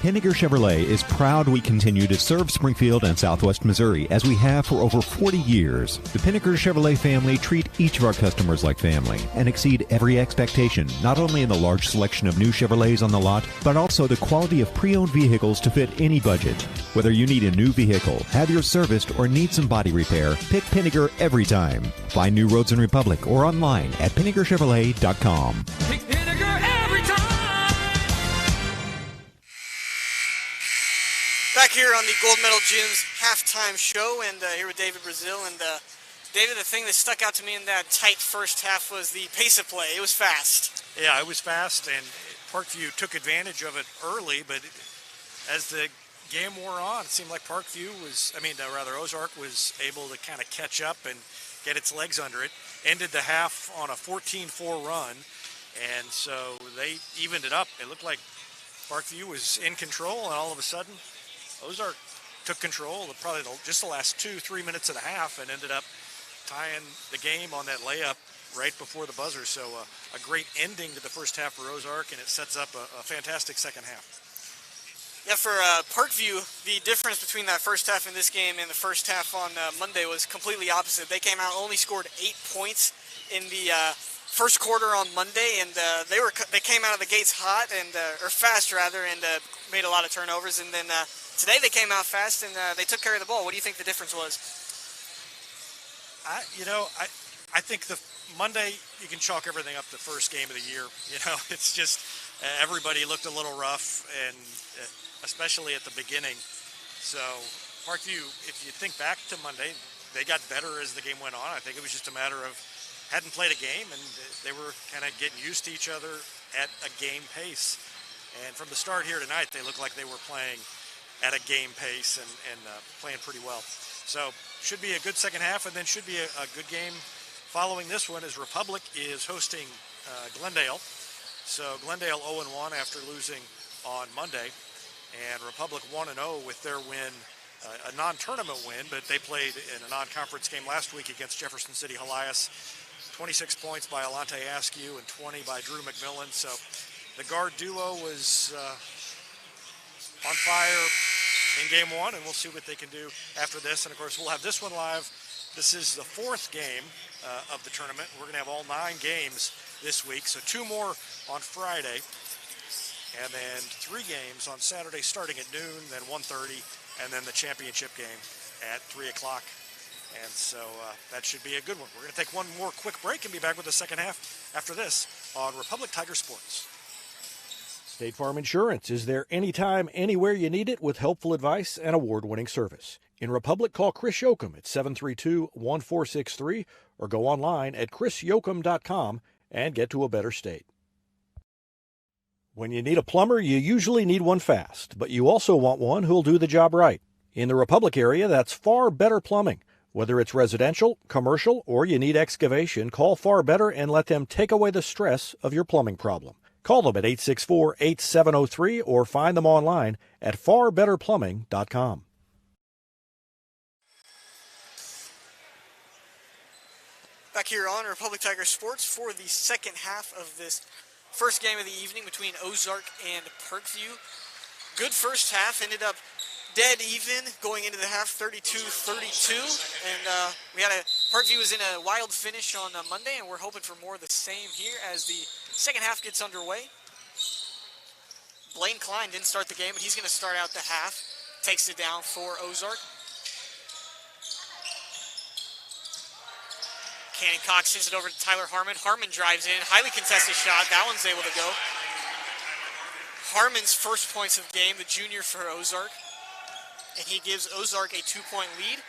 Pinniger Chevrolet is proud we continue to serve Springfield and Southwest Missouri as we have for over 40 years. The Pinniger Chevrolet family treat each of our customers like family and exceed every expectation, not only in the large selection of new Chevrolets on the lot, but also the quality of pre-owned vehicles to fit any budget. Whether you need a new vehicle, have yours serviced, or need some body repair, pick Pinniger every time. Find new roads in Republic or online at PinnigerChevrolet.com. Pick Pinniger every time. Back here on the Gold Medal Gym's halftime show, and here with David Brazil. And David, the thing that stuck out to me in that tight first half was the pace of play. It was fast. Yeah, it was fast, and Parkview took advantage of it early, but as the game wore on, it seemed like Ozark was able to kind of catch up and get its legs under it. Ended the half on a 14-4 run, and so they evened it up. It looked like Parkview was in control, and all of a sudden, Ozark took control of probably just the last 2-3 minutes of the half and ended up tying the game on that layup right before the buzzer. So a great ending to the first half for Ozark, and it sets up a fantastic second half. Yeah, for Parkview, the difference between that first half in this game and the first half on Monday was completely opposite. They came out, only scored 8 points in the first quarter on Monday, and they came out of the gates hot or fast rather, and made a lot of turnovers. And then today they came out fast and they took care of the ball. What do you think the difference was? I think the Monday you can chalk everything up to the first game of the year. It's just everybody looked a little rough, and especially at the beginning. So Parkview, if you think back to Monday, they got better as the game went on. I think it was just a matter of hadn't played a game, and they were kind of getting used to each other at a game pace. And from the start here tonight, they looked like they were playing at a game pace and playing pretty well. So should be a good second half, and then should be a good game following this one as Republic is hosting Glendale. So Glendale 0-1 after losing on Monday, and Republic 1-0 with their win, a non-tournament win, but they played in a non-conference game last week against Jefferson City Helias. 26 points by Alante Askew and 20 by Drew McMillan. So the guard duo was on fire in game one, and we'll see what they can do after this. And of course, we'll have this one live. This is the fourth game of the tournament. We're going to have all 9 games this week, so 2 more on Friday, and then 3 games on Saturday starting at noon, then 1:30, and then the championship game at 3 o'clock. And so that should be a good one. We're going to take one more quick break and be back with the second half after this on Republic Tiger Sports. State Farm Insurance is there anytime, anywhere you need it with helpful advice and award-winning service. In Republic, call Chris Yoakum at 732-1463 or go online at chrisyoakum.com and get to a better state. When you need a plumber, you usually need one fast, but you also want one who'll do the job right. In the Republic area, that's Far Better Plumbing. Whether it's residential, commercial, or you need excavation, call Far Better and let them take away the stress of your plumbing problem. Call them at 864-8703 or find them online at farbetterplumbing.com. Back here on Republic Tiger Sports for the second half of this first game of the evening between Ozark and Parkview. Good first half, ended up dead even going into the half, 32-32. And Parkview was in a wild finish on Monday, and we're hoping for more of the same here as the second half gets underway. Blaine Klein didn't start the game, but he's going to start out the half. Takes it down for Ozark. Cannon Cox sends it over to Tyler Harmon. Harmon drives in. Highly contested shot. That one's able to go. Harmon's first points of the game, the junior for Ozark. And he gives Ozark a 2-point lead.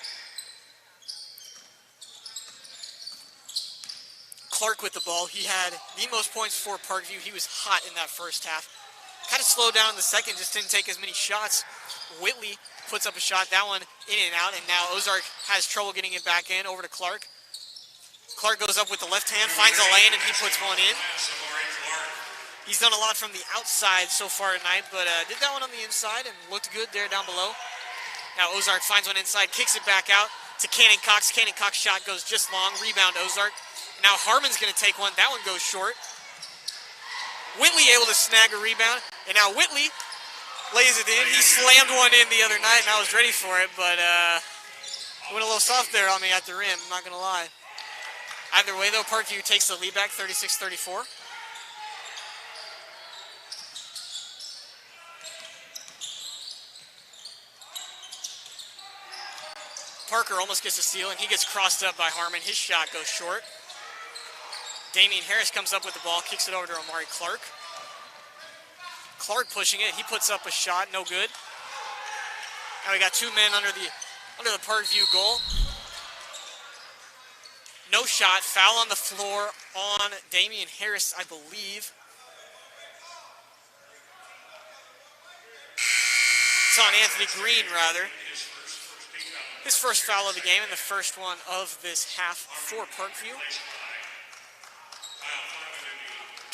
Clark with the ball. He had the most points for Parkview. He was hot in that first half. Kind of slowed down in the second, just didn't take as many shots. Whitley puts up a shot. That one in and out. And now Ozark has trouble getting it back in. Over to Clark. Clark goes up with the left hand, finds a lane, and he puts one in. He's done a lot from the outside so far tonight, but did that one on the inside and looked good there down below. Now Ozark finds one inside, kicks it back out to Cannon Cox. Cannon Cox shot goes just long. Rebound Ozark. Now Harmon's going to take one. That one goes short. Whitley able to snag a rebound, and now Whitley lays it in. He slammed one in the other night, and I was ready for it, but went a little soft there on me at the rim, I'm not going to lie. Either way, though, Parkview takes the lead back, 36-34. Parker almost gets a steal, and he gets crossed up by Harmon. His shot goes short. Damian Harris comes up with the ball, kicks it over to Amari Clark. Clark pushing it. He puts up a shot, no good. Now we got two men under the Parkview goal. No shot, foul on the floor on Damian Harris, I believe. It's on Anthony Green, rather. His first foul of the game and the first one of this half for Parkview.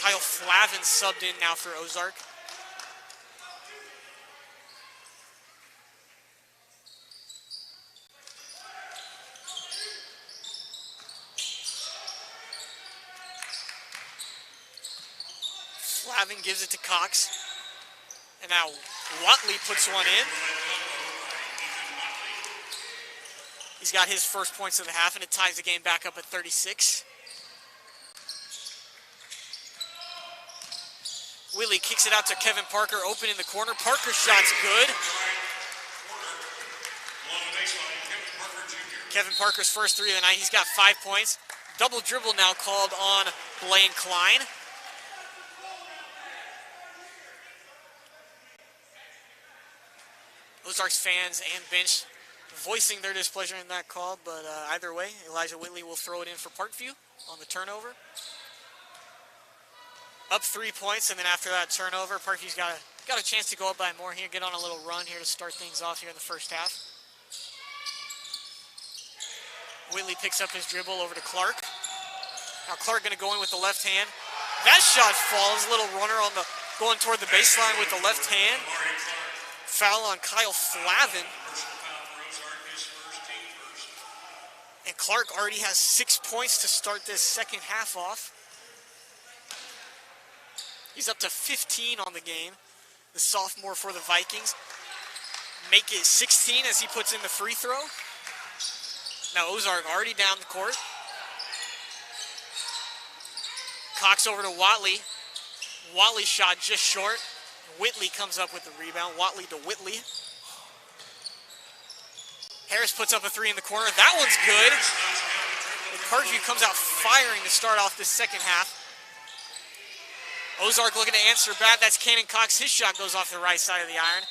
Kyle Flavin subbed in now for Ozark. Flavin gives it to Cox. And now Watley puts one in. He's got his first points of the half, and it ties the game back up at 36. Willie kicks it out to Kevin Parker, open in the corner. Parker's shot's good. Kevin Parker's first three of the night. He's got 5 points. Double dribble now called on Blaine Klein. Ozarks fans and bench voicing their displeasure in that call, but either way, Elijah Whitley will throw it in for Parkview on the turnover. Up 3 points, and then after that turnover, Parkview's got a chance to go up by more here, get on a little run here to start things off here in the first half. Whitley picks up his dribble over to Clark. Now Clark going to go in with the left hand. That shot falls, little runner on going toward the baseline with the left hand. Foul on Kyle Flavin. And Clark already has 6 points to start this second half off. He's up to 15 on the game, the sophomore for the Vikings. Make it 16 as he puts in the free throw. Now Ozark already down the court. Cox over to Watley. Watley shot just short. Whitley comes up with the rebound. Watley to Whitley. Harris puts up a three in the corner. That one's good. And Parkview comes out firing to start off this second half. Ozark looking to answer back. That's Cannon Cox. His shot goes off the right side of the iron.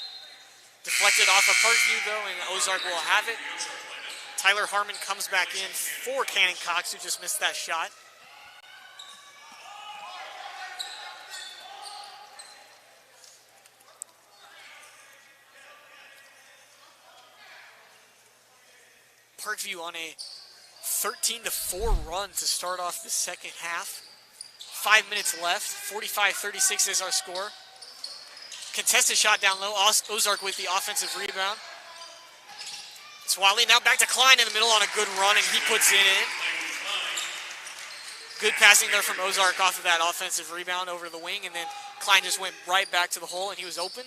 Deflected off of Parkview, though, and Ozark will have it. Tyler Harmon comes back in for Cannon Cox, who just missed that shot. Parkview on a 13-4 run to start off the second half. 5 minutes left. 45-36 is our score. Contested shot down low. Ozark with the offensive rebound. It's Wiley. Now back to Klein in the middle on a good run, and he puts it in. Good passing there from Ozark off of that offensive rebound over the wing, and then Klein just went right back to the hole, and he was open.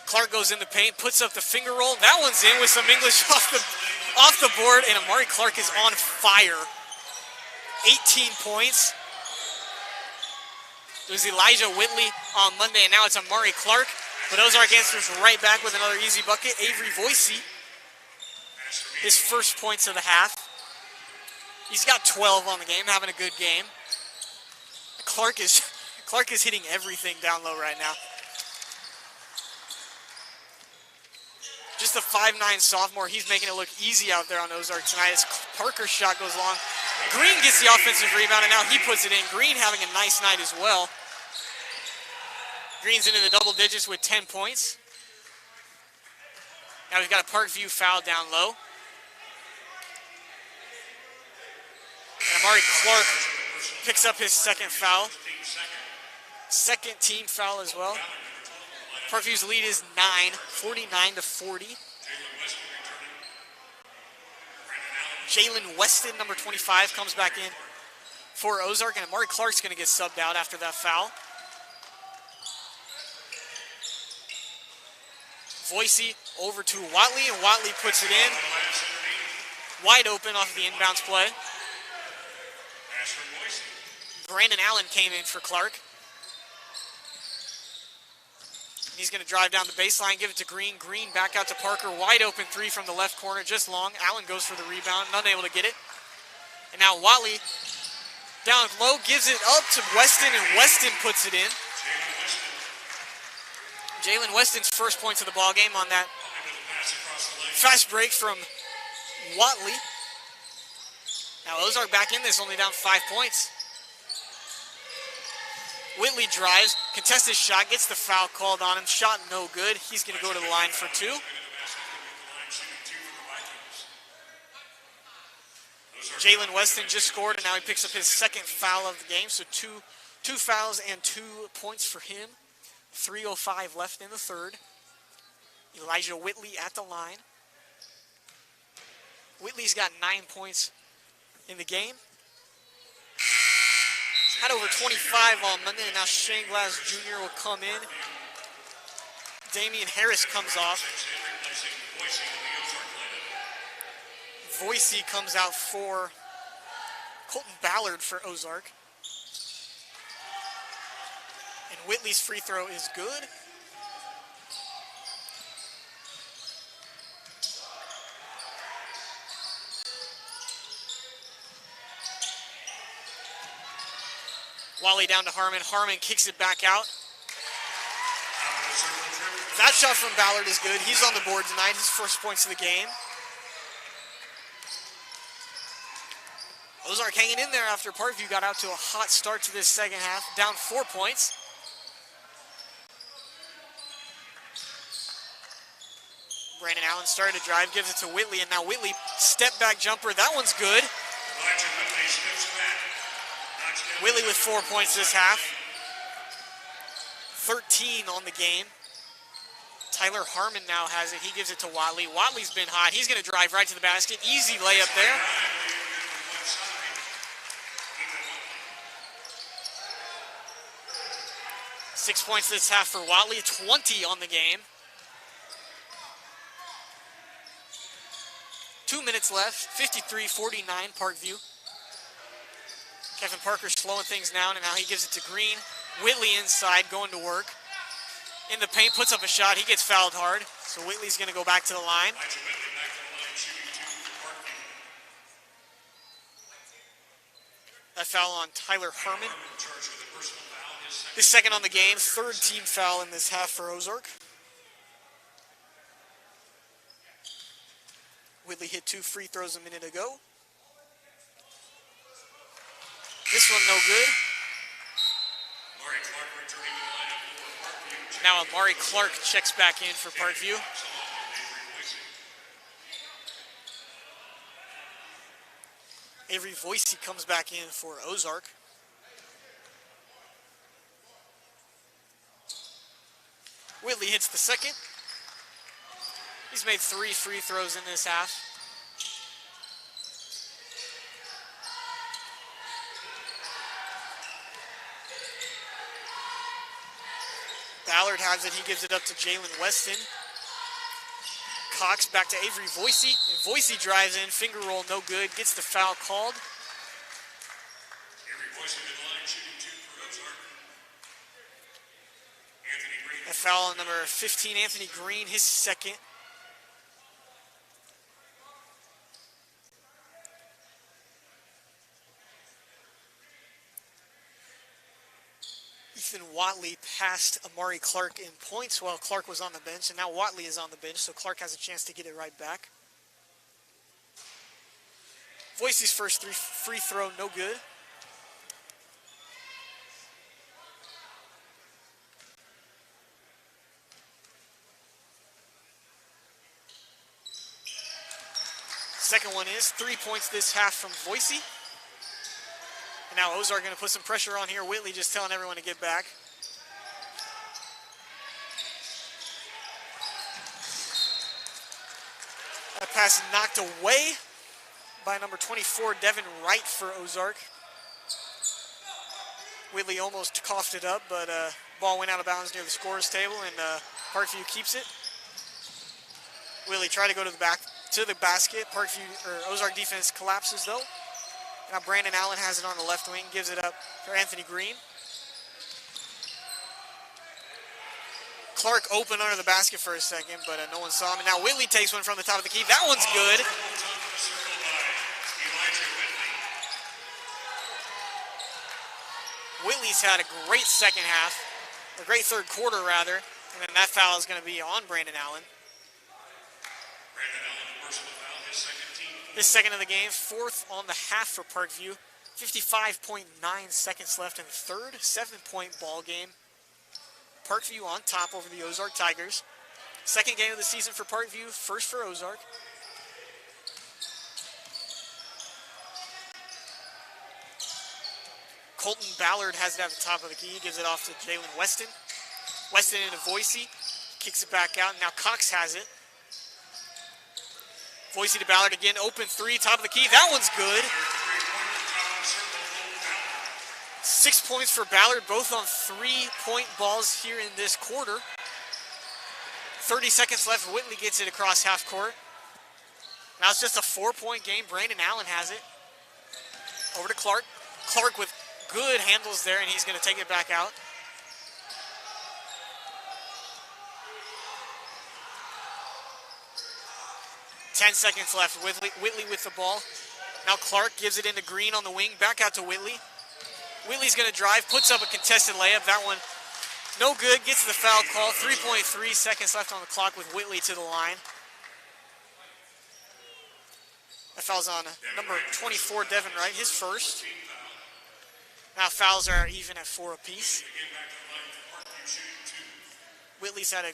Clark goes in the paint, puts up the finger roll. That one's in with some English off the board, and Amari Clark is on fire. 18 points. It was Elijah Whitley on Monday, and now it's Amari Clark. But Ozark answers right back with another easy bucket. Avery Voicey, his first points of the half. He's got 12 on the game, having a good game. Clark is hitting everything down low right now. Just a 5'9" sophomore. He's making it look easy out there on Ozark tonight as Parker's shot goes long. Green gets the offensive rebound, and now he puts it in. Green having a nice night as well. Green's into the double digits with 10 points. Now we've got a Parkview foul down low. And Amari Clark picks up his second foul. Second team foul as well. Parkview's lead is 9, 49-40. Jalen Weston, number 25, comes back in for Ozark, and Amari Clark's going to get subbed out after that foul. Voicey over to Watley, and Watley puts it in. Wide open off the inbounds play. Brandon Allen came in for Clark. He's going to drive down the baseline, give it to Green. Green back out to Parker. Wide open three from the left corner, just long. Allen goes for the rebound, unable to get it. And now Watley down low, gives it up to Weston, and Weston puts it in. Jalen Weston's first points of the ball game on that fast break from Watley. Now Ozark back in this, only down 5 points. Whitley drives, contested shot, gets the foul called on him. Shot no good. He's going to go to the line for two. Jalen Weston just scored, and now he picks up his second foul of the game. So two fouls and 2 points for him. 3:05 left in the third. Elijah Whitley at the line. Whitley's got 9 points in the game. Had over 25 on Monday, and now Shane Glass Jr. will come in. Damian Harris comes off. Voicey comes out for Colton Ballard for Ozark. And Whitley's free throw is good. Wally down to Harmon. Harmon kicks it back out. That shot from Ballard is good. He's on the board tonight. His first points of the game. Ozark hanging in there after Parkview got out to a hot start to this second half. Down 4 points. Brandon Allen started to drive, gives it to Whitley, and now Whitley, step back jumper. That one's good. Whitley with 4 points this half. 13 on the game. Tyler Harmon now has it. He gives it to Watley. Watley's been hot. He's going to drive right to the basket. Easy layup there. Six points this half for Watley. 20 on the game. 2 minutes left. 53-49 Parkview. Kevin Parker slowing things down, and now he gives it to Green. Whitley inside, going to work. In the paint, puts up a shot. He gets fouled hard, so Whitley's going to go back to the line. A foul on Tyler Herman. Charged with a personal foul, his His second on the game, third team foul in this half for Ozark. Whitley hit 2 free throws a minute ago. This one no good. Amari Clark returning to the lineup for Parkview. Now Amari Clark checks back in for Parkview. Avery Voicey comes back in for Ozark. Whitley hits the second. He's made 3 free throws in this half. Ballard has it. He gives it up to Jalen Weston. Cox back to Avery Voicey. And Voicey drives in. Finger roll, no good. Gets the foul called. Avery Voicey in the line, shooting 2 for Ozark. Anthony Green. A foul on number 15, Anthony Green, his second. Ethan Watley passed Amari Clark in points while Clark was on the bench, and now Watley is on the bench, so Clark has a chance to get it right back. Voicey's first free throw, no good. Second one is 3 points this half from Voicey. And now Ozark going to put some pressure on here. Whitley just telling everyone to get back. That pass knocked away by number 24, Devin Wright for Ozark. Whitley almost coughed it up, but ball went out of bounds near the scorer's table, and Parkview keeps it. Whitley tried to go to the basket. Ozark defense collapses though. Now Brandon Allen has it on the left wing, gives it up for Anthony Green. Clark open under the basket for a second, but no one saw him. And now Whitley takes one from the top of the key. That one's good. Whitley's had a great second half, a great third quarter rather, and then that foul is going to be on Brandon Allen. Brandon Allen, personal foul, his second team. His second of the game, fourth on the half for Parkview. 55.9 seconds left in the third, 7-point ball game. Parkview on top over the Ozark Tigers. Second game of the season for Parkview, first for Ozark. Colton Ballard has it at the top of the key. He gives it off to Jalen Weston. Weston into Voicey. Kicks it back out. Now Cox has it. Voicey to Ballard again. Open three. Top of the key. That one's good. 6 points for Ballard. Both on 3-point balls here in this quarter. 30 seconds left. Whitley gets it across half court. Now it's just a 4-point game. Brandon Allen has it. Over to Clark. Clark with good handles there, and he's going to take it back out. Ten seconds left. Whitley with the ball. Now Clark gives it into Green on the wing. Back out to Whitley. Whitley's going to drive. Puts up a contested layup. That one no good. Gets the foul call. 3.3 seconds left on the clock with Whitley to the line. That foul's on number 24, Devin Wright, his first. Now fouls are even at 4 apiece. Whitley's had a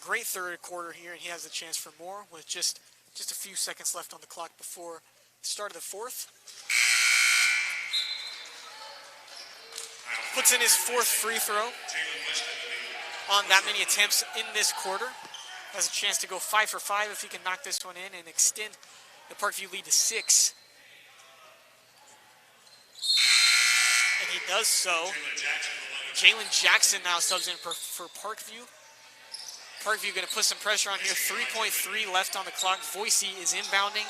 great third quarter here, and he has a chance for more with just a few seconds left on the clock before the start of the fourth. Puts in his fourth free throw on that many attempts in this quarter. Has a chance to go 5 for 5 if he can knock this one in and extend the Parkview lead to 6. And he does so. Jalen Jackson now subs in for Parkview. Parkview going to put some pressure on here. 3.3 left on the clock. Voicey is inbounding.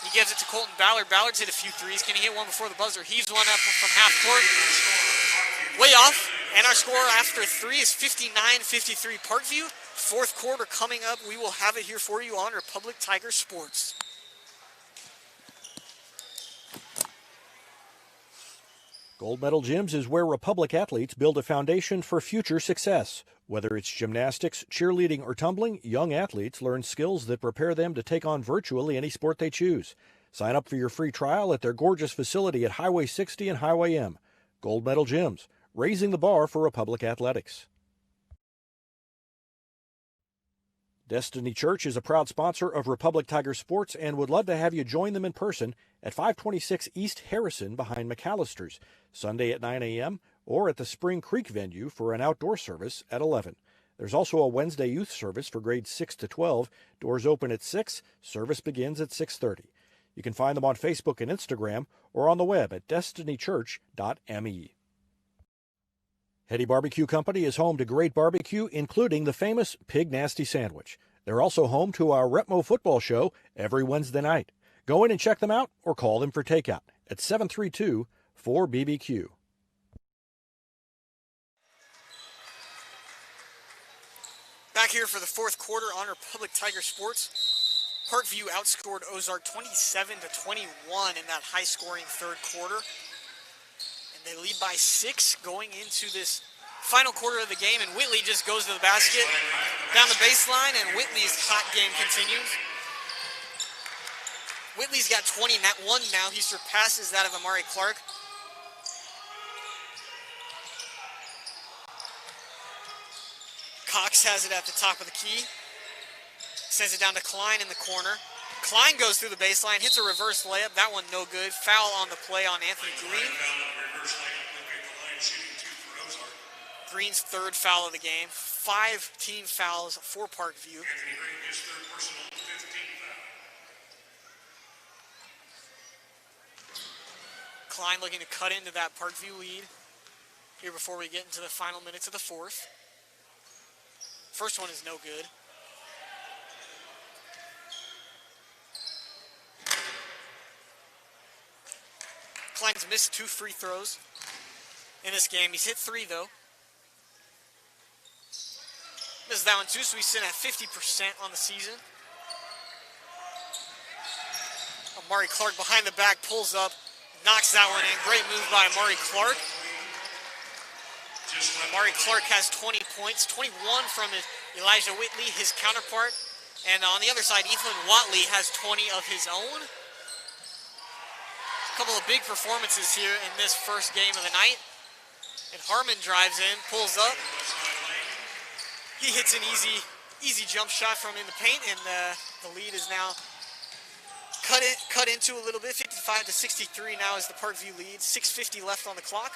He gives it to Colton Ballard. Ballard's hit a few threes. Can he hit one before the buzzer? Heaves one up from half court. Way off. And our score after 3 is 59-53 Parkview. Fourth quarter coming up. We will have it here for you on Republic Tigers Sports. Gold Medal Gyms is where Republic athletes build a foundation for future success. Whether it's gymnastics, cheerleading, or tumbling, young athletes learn skills that prepare them to take on virtually any sport they choose. Sign up for your free trial at their gorgeous facility at Highway 60 and Highway M. Gold Medal Gyms, raising the bar for Republic athletics. Destiny Church is a proud sponsor of Republic Tiger Sports and would love to have you join them in person at 526 East Harrison behind McAllister's, Sunday at 9 a.m., or at the Spring Creek venue for an outdoor service at 11. There's also a Wednesday youth service for grades 6 to 12. Doors open at 6. Service begins at 6:30. You can find them on Facebook and Instagram or on the web at destinychurch.me. Hetty Barbecue Company is home to great barbecue, including the famous Pig Nasty Sandwich. They're also home to our Retmo football show every Wednesday night. Go in and check them out or call them for takeout at 732-4BBQ. Back here for the fourth quarter on Republic Tiger Sports. Parkview outscored Ozark 27-21 in that high-scoring third quarter. And they lead by 6 going into this final quarter of the game, and Whitley just goes to the basket down the baseline, and Whitley's hot game continues. Whitley's got 21 now. He surpasses that of Amari Clark. Cox has it at the top of the key. Sends it down to Klein in the corner. Klein goes through the baseline, hits a reverse layup. That one no good. Foul on the play on Anthony Green. Green's third foul of the game. 5 team fouls for Parkview. Klein looking to cut into that Parkview lead here before we get into the final minutes of the fourth. First one is no good. Klein's missed 2 free throws in this game. He's hit 3 though. Misses that one too, so he's sitting at 50% on the season. Amari Clark behind the back, pulls up, knocks that one in. Great move by Amari Clark. Amari Clark has 20 points, 21 from Elijah Whitley, his counterpart. And on the other side, Ethan Watley has 20 of his own. A couple of big performances here in this first game of the night. And Harmon drives in, pulls up. He hits an easy jump shot from in the paint, and the lead is now cut into a little bit. 55-63 now is the Parkview lead. 6:50 left on the clock.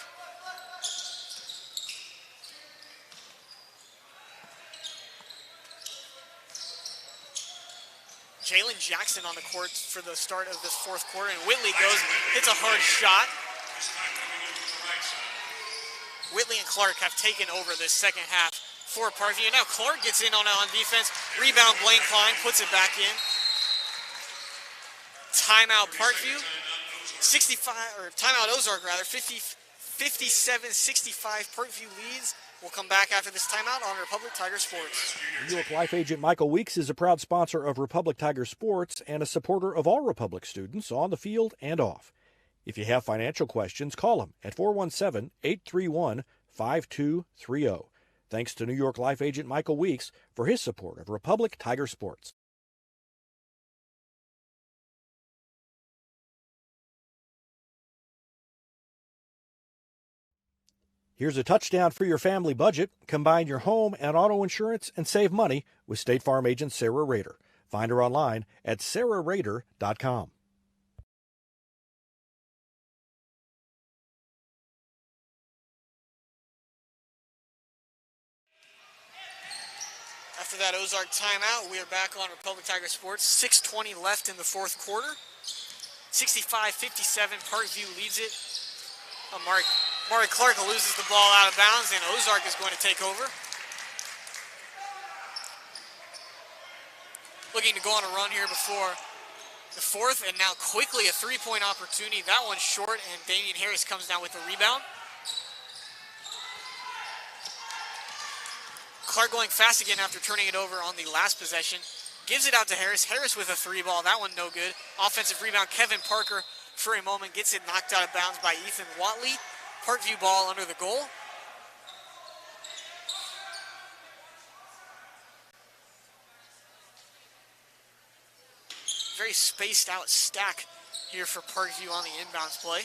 Jalen Jackson on the court for the start of this fourth quarter, and Whitley goes, hits a hard shot. Whitley and Clark have taken over this second half for Parkview. Now Clark gets in on defense. Rebound, Blaine Klein puts it back in. Timeout Parkview. Timeout Ozark rather. 57-65 Parkview leads. We'll come back after this timeout on Republic Tiger Sports. New York Life agent Michael Weeks is a proud sponsor of Republic Tiger Sports and a supporter of all Republic students on the field and off. If you have financial questions, call him at 417-831-5230. Thanks to New York Life agent Michael Weeks for his support of Republic Tiger Sports. Here's a touchdown for your family budget. Combine your home and auto insurance and save money with State Farm agent Sarah Rader. Find her online at sarahrader.com. After that Ozark timeout, we are back on Republic Tiger Sports. 6:20 left in the fourth quarter. 65-57, Parkview leads it. Amari Clark loses the ball out of bounds, and Ozark is going to take over. Looking to go on a run here before the fourth, and now quickly a three-point opportunity. That one's short, and Damian Harris comes down with the rebound. Clark going fast again after turning it over on the last possession. Gives it out to Harris. Harris with a 3-ball. That one no good. Offensive rebound, Kevin Parker for a moment gets it knocked out of bounds by Ethan Watley. Parkview ball under the goal. Very spaced out stack here for Parkview on the inbounds play.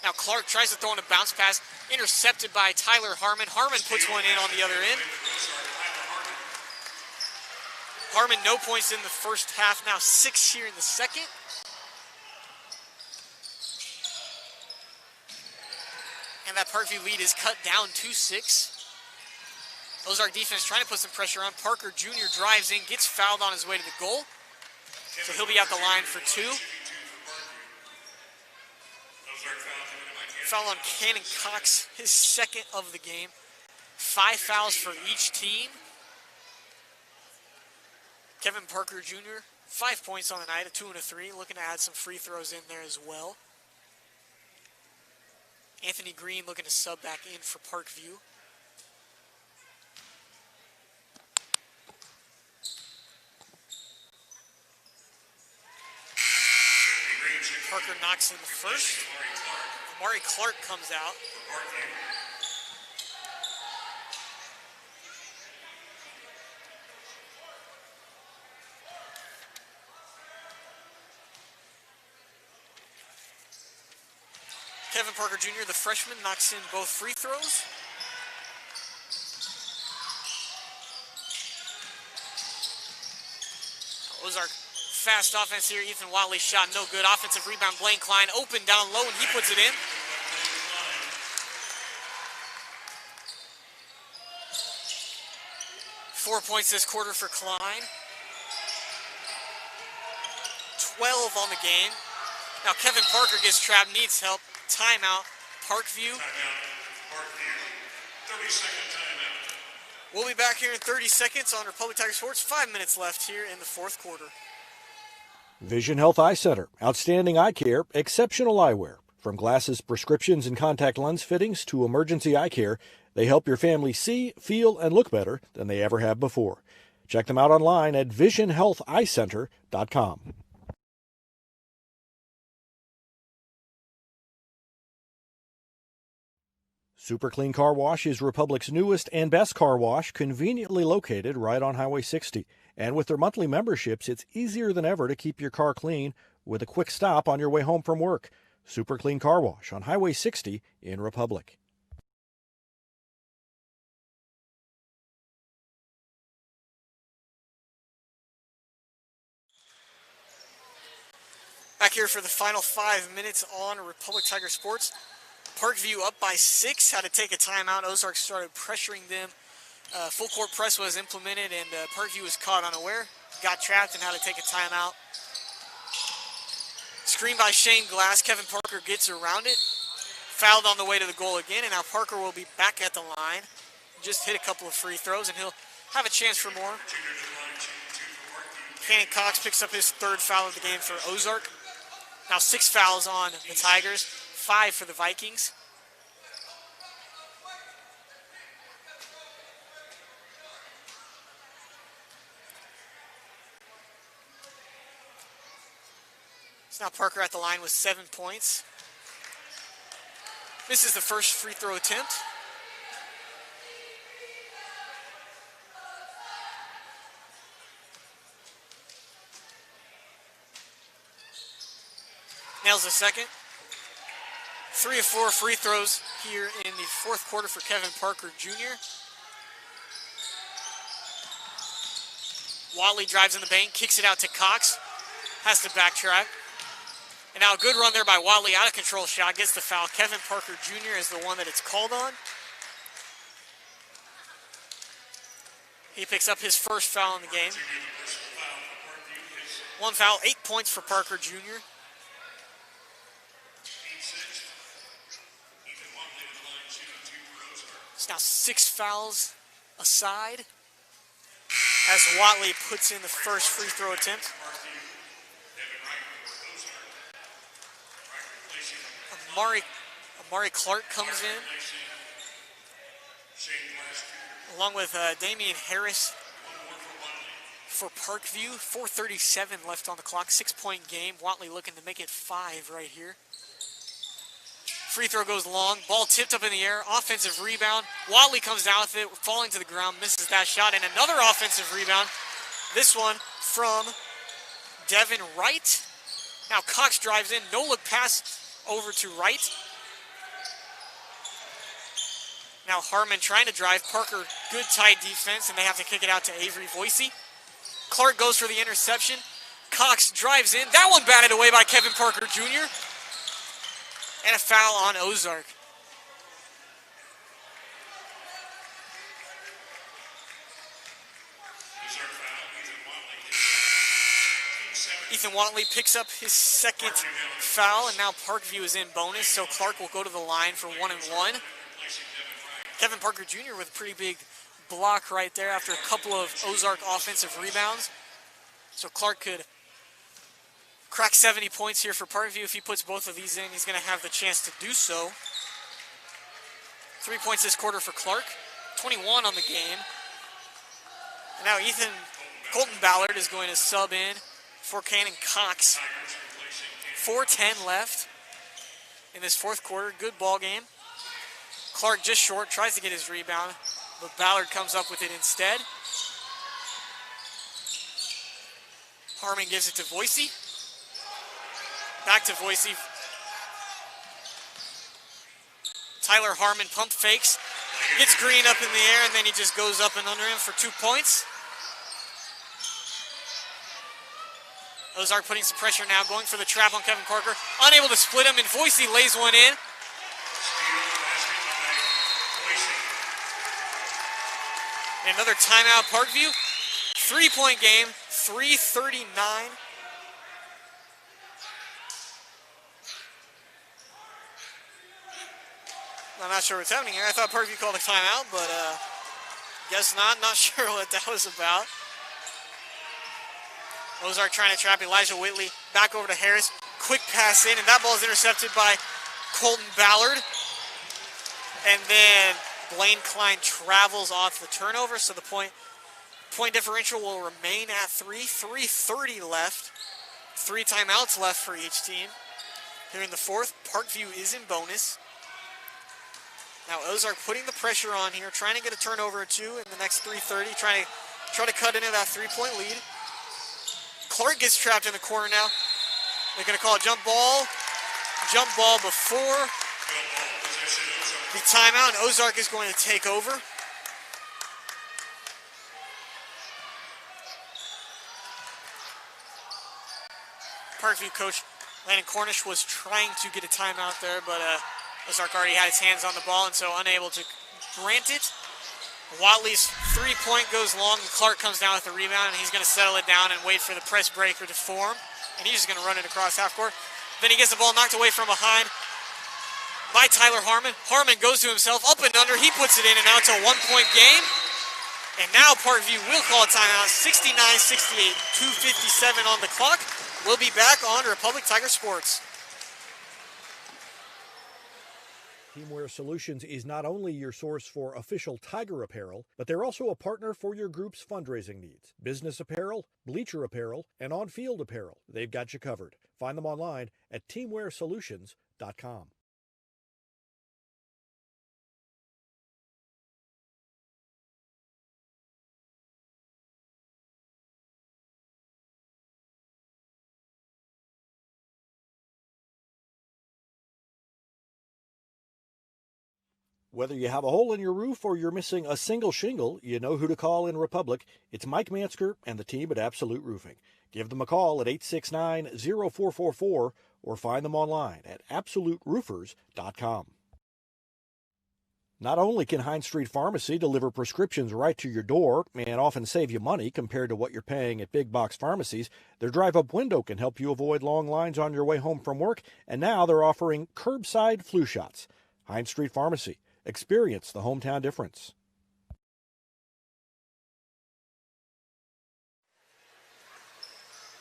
Now Clark tries to throw in a bounce pass, intercepted by Tyler Harmon. Harmon puts one in on the other end. Harmon no points in the first half, now 6 here in the second. And that Parkview lead is cut down to 6. Ozark defense trying to put some pressure on. Parker Jr. drives in, gets fouled on his way to the goal. So he'll be at the line for 2. Foul on Cannon Cox, his second of the game. 5 fouls for each team. Kevin Parker Jr., 5 points on the night, a 2 and a 3, looking to add some free throws in there as well. Anthony Green looking to sub back in for Parkview. Parker knocks in the first. Amari Clark comes out. Kevin Parker Jr., the freshman, knocks in both free throws. Ozark fast offense here. Ethan Watley shot no good. Offensive rebound. Blaine Klein open down low and he puts it in. Four points this quarter for Klein. 12 on the game. Now Kevin Parker gets trapped, needs help. Timeout, Parkview. 30-second timeout. We'll be back here in 30 seconds on Republic Tiger Sports. 5 minutes left here in the fourth quarter. Vision Health Eye Center. Outstanding eye care, exceptional eyewear. From glasses, prescriptions, and contact lens fittings to emergency eye care, they help your family see, feel, and look better than they ever have before. Check them out online at visionhealtheyecenter.com. Super Clean Car Wash is Republic's newest and best car wash, conveniently located right on Highway 60. And with their monthly memberships, it's easier than ever to keep your car clean with a quick stop on your way home from work. Super Clean Car Wash on Highway 60 in Republic. Back here for the final 5 minutes on Republic Tiger Sports. Parkview up by 6, had to take a timeout. Ozark started pressuring them. Full court press was implemented and Parkview was caught unaware. Got trapped and had to take a timeout. Screen by Shane Glass. Kevin Parker gets around it. Fouled on the way to the goal again, and now Parker will be back at the line. Just hit a couple of free throws and he'll have a chance for more. Cannon Cox picks up his 3rd foul of the game for Ozark. Now 6 fouls on the Tigers, 5 for the Vikings. It's now Parker at the line with 7 points. This is the first free throw attempt. Nails the second. 3 of 4 free throws here in the fourth quarter for Kevin Parker Jr. Watley drives in the bank, kicks it out to Cox. Has to backtrack. And now a good run there by Watley, out of control shot, gets the foul. Kevin Parker Jr. is the one that it's called on. He picks up his first foul in the game. 1 foul, 8 points for Parker Jr. It's now 6 fouls aside as Watley puts in the first free throw attempt. Amari Clark comes in, along with Damian Harris for Parkview. 4:37 left on the clock, 6-point game. Watley looking to make it 5 right here. Free throw goes long. Ball tipped up in the air. Offensive rebound. Watley comes down with it, falling to the ground, misses that shot, and another offensive rebound. This one from Devin Wright. Now Cox drives in. No look pass over to Wright. Now Harmon trying to drive. Parker, good tight defense, and they have to kick it out to Avery Voicey. Clark goes for the interception. Cox drives in. That one batted away by Kevin Parker Jr. And a foul on Ozark. Ethan Watley picks up his second foul, and now Parkview is in bonus, so Clark will go to the line for 1-1. Kevin Parker Jr. with a pretty big block right there after a couple of Ozark offensive rebounds. So Clark could crack 70 points here for Parkview. If he puts both of these in, he's going to have the chance to do so. 3 points this quarter for Clark, 21 on the game. And now Colton Ballard is going to sub in for Cannon Cox. 4:10 left in this fourth quarter. Good ball game. Clark just short, tries to get his rebound, but Ballard comes up with it instead. Harmon gives it to Voicey. Back to Voicey. Tyler Harmon pump fakes, gets Green up in the air, and then he just goes up and under him for 2 points. Ozark putting some pressure now, going for the trap on Kevin Parker. Unable to split him, and Voicey lays one in. And another timeout, Parkview. 3-point game, 3:39. I'm not sure what's happening here. I thought Parkview called a timeout, but guess not. Not sure what that was about. Ozark trying to trap Elijah Whitley. Back over to Harris. Quick pass in, and that ball is intercepted by Colton Ballard. And then Blaine Klein travels off the turnover, so the point differential will remain at 3. 3:30 left. 3 timeouts left for each team. Here in the fourth, Parkview is in bonus. Now Ozark putting the pressure on here, trying to get a turnover or two in the next 3:30, trying to cut into that 3-point lead. Clark gets trapped in the corner now. They're going to call a jump ball. Jump ball before the timeout, and Ozark is going to take over. Parkview coach Landon Cornish was trying to get a timeout there, but Ozark already had his hands on the ball, and so unable to grant it. Watley's 3-point goes long, and Clark comes down with the rebound, and he's going to settle it down and wait for the press breaker to form. And he's just going to run it across half court. Then he gets the ball knocked away from behind by Tyler Harmon. Harmon goes to himself, up and under. He puts it in, and now it's a 1-point game. And now Parkview will call a timeout. 69-68, 2:57 on the clock. We'll be back on Republic Tiger Sports. Teamwear Solutions is not only your source for official Tiger apparel, but they're also a partner for your group's fundraising needs. Business apparel, bleacher apparel, and on-field apparel. They've got you covered. Find them online at teamwearsolutions.com. Whether you have a hole in your roof or you're missing a single shingle, you know who to call in Republic. It's Mike Mansker and the team at Absolute Roofing. Give them a call at 869-0444 or find them online at absoluteroofers.com. Not only can Hines Street Pharmacy deliver prescriptions right to your door and often save you money compared to what you're paying at big box pharmacies, their drive-up window can help you avoid long lines on your way home from work, and now they're offering curbside flu shots. Hines Street Pharmacy. Experience the hometown difference.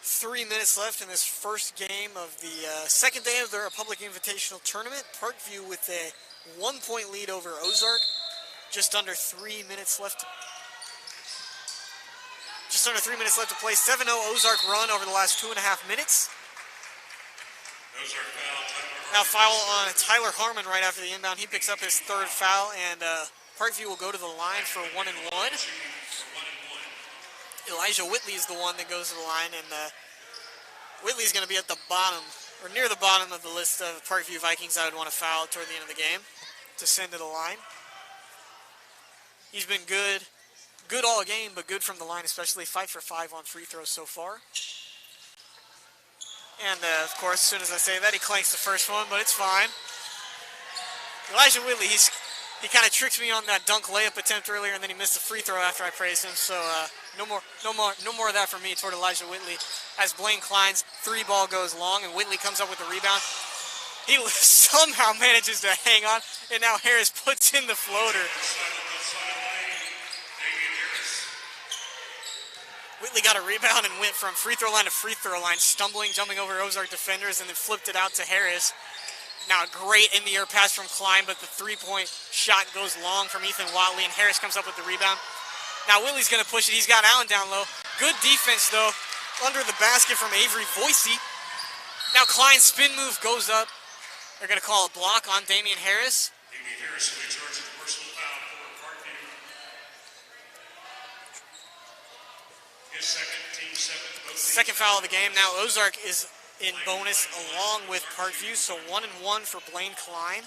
3 minutes left in this first game of the second day of the Republic Invitational Tournament. Parkview with a 1-point lead over Ozark. Just under 3 minutes left. Just under 3 minutes left to play. 7-0 Ozark run over the last 2.5 minutes. Ozark foul, Tyler Now Harmon. foul on Tyler Harmon right after the inbound. He picks up his third foul, and Parkview will go to the line for 1 and 1. Elijah Whitley is the one that goes to the line, and Whitley's going to be at the bottom, or near the bottom of the list of Parkview Vikings I would want to foul toward the end of the game to send to the line. He's been good all game, but good from the line, especially 5 for 5 on free throws so far. And, of course, as soon as I say that, he clanks the first one, but it's fine. Elijah Whitley, he kind of tricked me on that dunk layup attempt earlier, and then he missed the free throw after I praised him. So no more of that from me toward Elijah Whitley. As Blaine Klein's 3 ball goes long, and Whitley comes up with the rebound. He somehow manages to hang on, and now Harris puts in the floater. Whitley got a rebound and went from free throw line to free throw line, stumbling, jumping over Ozark defenders, and then flipped it out to Harris. Now a great in-the-air pass from Klein, but the three-point shot goes long from Ethan Watley, and Harris comes up with the rebound. Now Whitley's going to push it. He's got Allen down low. Good defense, though, under the basket from Avery Voicey. Now Klein's spin move goes up. They're going to call a block on Damian Harris. Damian Harris will be charged with the personal foul for Parkview. His second, team seventh. Second foul of the game. Now Ozark is in bonus along with Parkview, so 1 and 1 for Blaine Klein.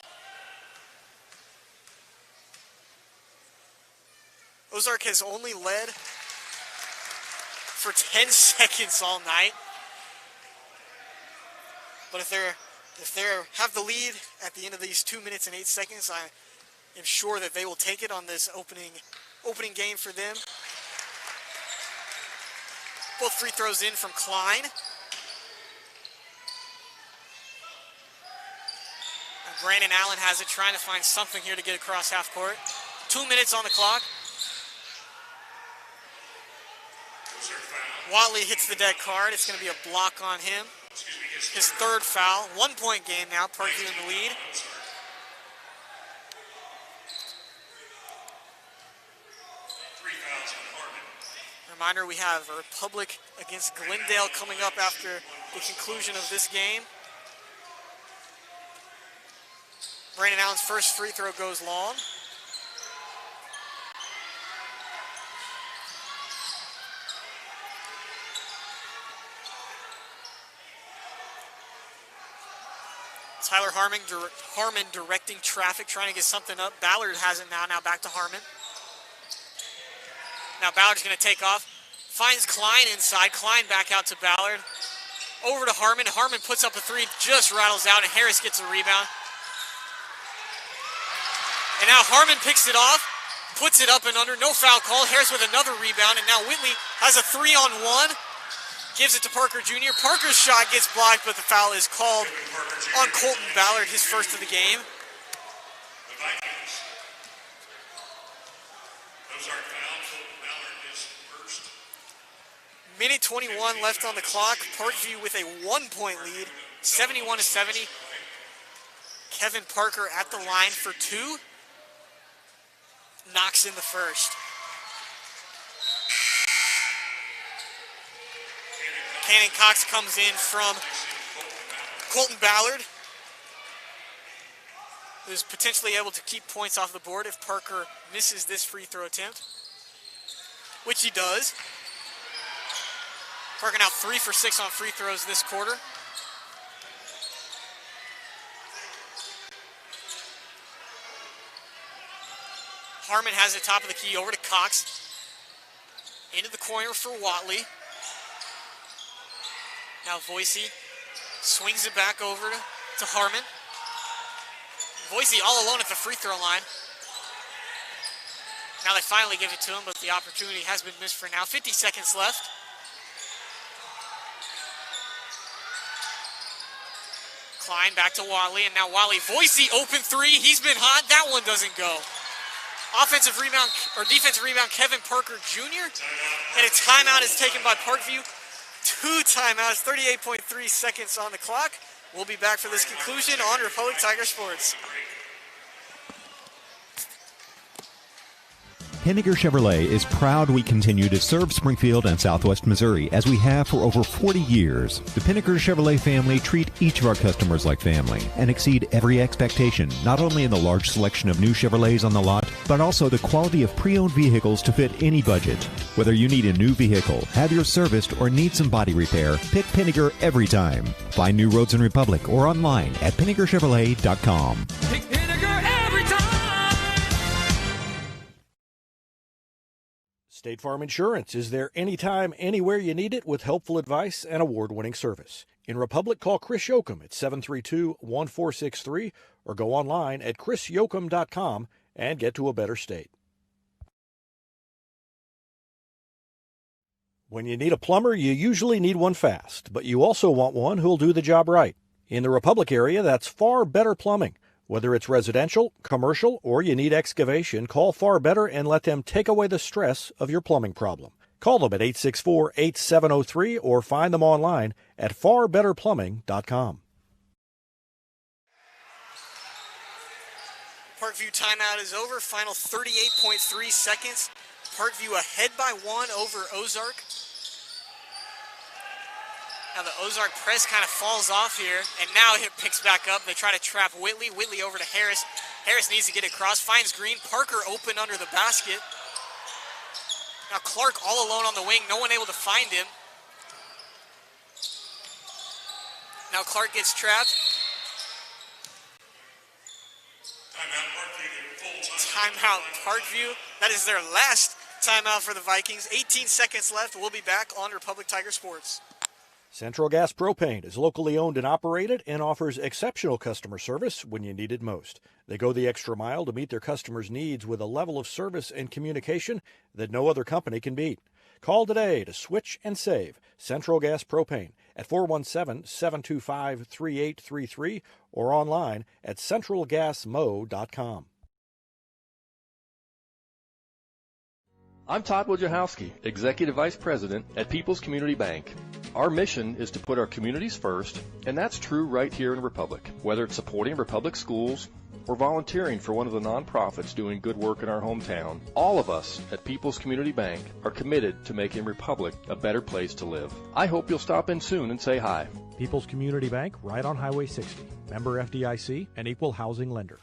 Ozark has only led for 10 seconds all night. But if they have the lead at the end of these 2 minutes and 8 seconds, I am sure that they will take it on this opening game for them. Both free throws in from Klein. And Brandon Allen has it, trying to find something here to get across half court. 2 minutes on the clock. Watley hits the dead card. It's going to be a block on him. His third foul. 1 point game now. Parkview in the lead. Reminder, we have Republic against Glendale coming up after the conclusion of this game. Brandon Allen's first free throw goes long. Tyler Harmon directing traffic, trying to get something up. Ballard has it now back to Harmon. Now Ballard's going to take off. Finds Klein inside. Klein back out to Ballard. Over to Harmon. Harmon puts up a three, just rattles out, and Harris gets a rebound. And now Harmon picks it off, puts it up and under. No foul call. Harris with another rebound, and now Whitley has a 3-on-1. Gives it to Parker Jr. Parker's shot gets blocked, but the foul is called on Colton Ballard, his first of the game. The Vikings. Ozark foul. Colton Ballard is first. Minute 21 left on the clock. Parkview with a 1 point lead, 71-70. Kevin Parker at the line for 2. Knocks in the first. Cannon Cox comes in from Colton Ballard, who's potentially able to keep points off the board if Parker misses this free throw attempt, which he does. Parker now 3 for 6 on free throws this quarter. Harmon has it top of the key over to Cox. Into the corner for Watley. Now Voicey swings it back over to Harmon. Voicey all alone at the free throw line. Now they finally give it to him, but the opportunity has been missed for now. 50 seconds left. Klein back to Watley, and now Watley. Voicey open three. He's been hot. That one doesn't go. Defensive rebound, Kevin Parker Jr. And a timeout is taken by Parkview. 2 timeouts, 38.3 seconds on the clock. We'll be back for this conclusion on Republic Tiger Sports. Pinniger Chevrolet is proud we continue to serve Springfield and Southwest Missouri as we have for over 40 years. The Pinniger Chevrolet family treat each of our customers like family and exceed every expectation, not only in the large selection of new Chevrolets on the lot, but also the quality of pre-owned vehicles to fit any budget. Whether you need a new vehicle, have yours serviced, or need some body repair, pick Pinniger every time. Find new roads in Republic or online at PinnigerChevrolet.com. Pick Vinegar every time. State Farm Insurance is there anytime, anywhere you need it with helpful advice and award-winning service. In Republic, call Chris Yoakum at 732-1463 or go online at chrisyoakum.com and get to a better state. When you need a plumber, you usually need one fast, but you also want one who'll do the job right. In the Republic area, that's Far Better Plumbing. Whether it's residential, commercial, or you need excavation, call Far Better and let them take away the stress of your plumbing problem. Call them at 864-8703 or find them online at farbetterplumbing.com. Parkview timeout is over. Final 38.3 seconds. Parkview ahead by 1 over Ozark. Now the Ozark press kind of falls off here, and now it picks back up. They try to trap Whitley. Whitley over to Harris. Harris needs to get across, finds Green. Parker open under the basket. Now Clark all alone on the wing, no one able to find him. Now Clark gets trapped. Timeout Parkview. That is their last timeout for the Vikings. 18 seconds left. We'll be back on Republic Tiger Sports. Central Gas Propane is locally owned and operated and offers exceptional customer service when you need it most. They go the extra mile to meet their customers' needs with a level of service and communication that no other company can beat. Call today to switch and save Central Gas Propane at 417-725-3833 or online at centralgasmo.com. I'm Todd Wojciechowski, Executive Vice President at People's Community Bank. Our mission is to put our communities first, and that's true right here in Republic. Whether it's supporting Republic schools or volunteering for one of the nonprofits doing good work in our hometown, all of us at People's Community Bank are committed to making Republic a better place to live. I hope you'll stop in soon and say hi. People's Community Bank, right on Highway 60. Member FDIC, an equal housing lender.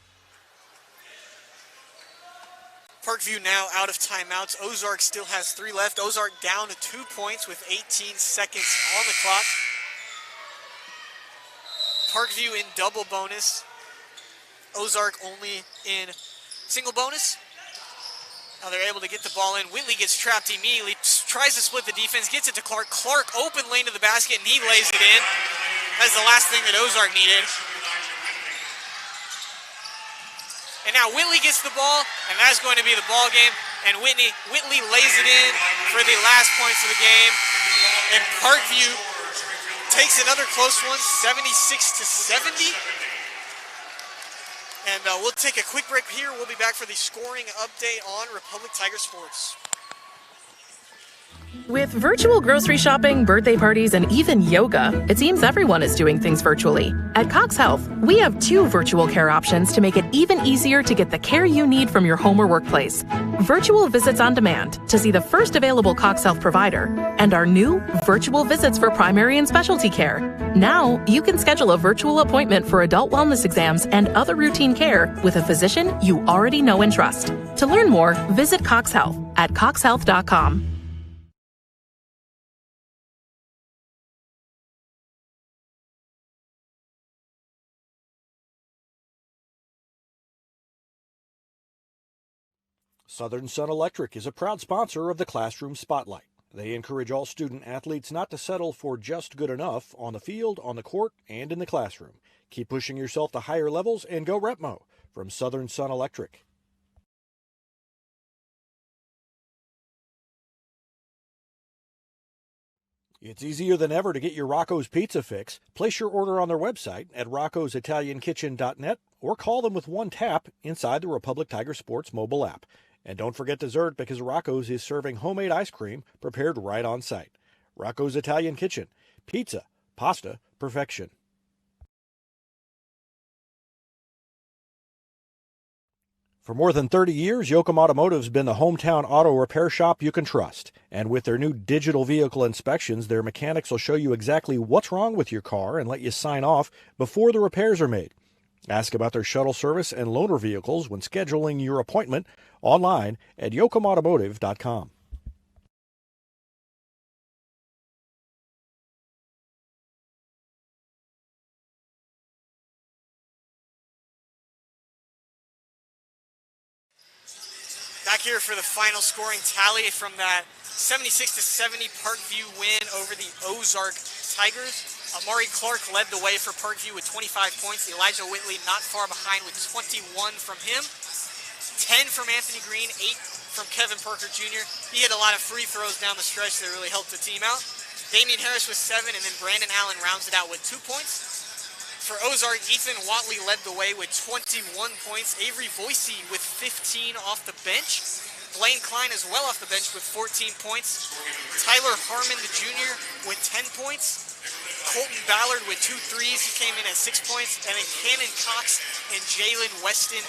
Parkview now out of timeouts. Ozark still has 3 left. Ozark down to 2 points with 18 seconds on the clock. Parkview in double bonus. Ozark only in single bonus. Now they're able to get the ball in. Whitley gets trapped immediately, tries to split the defense, gets it to Clark. Clark open lane to the basket, and he lays it in. That's the last thing that Ozark needed. And now Whitley gets the ball, and that's going to be the ball game. And Whitley lays it in for the last points of the game. And Parkview takes another close one, 76-70. And we'll take a quick break here. We'll be back for the scoring update on Republic Tiger Sports. With virtual grocery shopping, birthday parties, and even yoga, it seems everyone is doing things virtually. At Cox Health, we have 2 virtual care options to make it even easier to get the care you need from your home or workplace. Virtual visits on demand to see the first available Cox Health provider, and our new virtual visits for primary and specialty care. Now, you can schedule a virtual appointment for adult wellness exams and other routine care with a physician you already know and trust. To learn more, visit Cox Health at coxhealth.com. Southern Sun Electric is a proud sponsor of the Classroom Spotlight. They encourage all student athletes not to settle for just good enough on the field, on the court, and in the classroom. Keep pushing yourself to higher levels and go Repmo from Southern Sun Electric. It's easier than ever to get your Rocco's Pizza fix. Place your order on their website at roccositaliankitchen.net or call them with one tap inside the Republic Tiger Sports mobile app. And don't forget dessert, because Rocco's is serving homemade ice cream prepared right on site. Rocco's Italian Kitchen. Pizza, pasta, perfection. For more than 30 years, Yoakum Automotive's been the hometown auto repair shop you can trust. And with their new digital vehicle inspections, their mechanics will show you exactly what's wrong with your car and let you sign off before the repairs are made. Ask about their shuttle service and loaner vehicles when scheduling your appointment online at yoakumautomotive.com. Back here for the final scoring tally from that 76-70 Parkview win over the Ozark Tigers. Amari Clark led the way for Parkview with 25 points. Elijah Whitley not far behind with 21 from him. 10 from Anthony Green, 8 from Kevin Parker Jr. He hit a lot of free throws down the stretch that really helped the team out. Damian Harris with 7, and then Brandon Allen rounds it out with 2 points. For Ozark, Ethan Watley led the way with 21 points. Avery Voicey with 15 off the bench. Blaine Klein as well off the bench with 14 points. Tyler Harmon, the junior, with 10 points. Colton Ballard with 2 threes. He came in at 6 points. And then Cannon Cox and Jalen Weston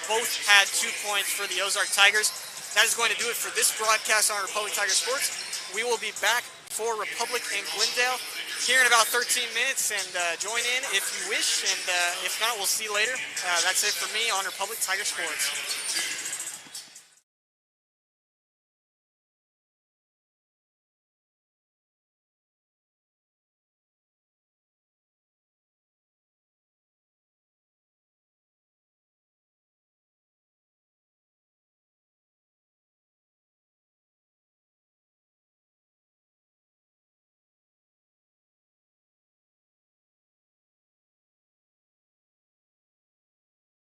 both had 2 points for the Ozark Tigers. That is going to do it for this broadcast on Republic Tiger Sports. We will be back for Republic and Glendale here in about 13 minutes, and join in if you wish, and if not, we'll see you later. That's it for me on Republic Tiger Sports.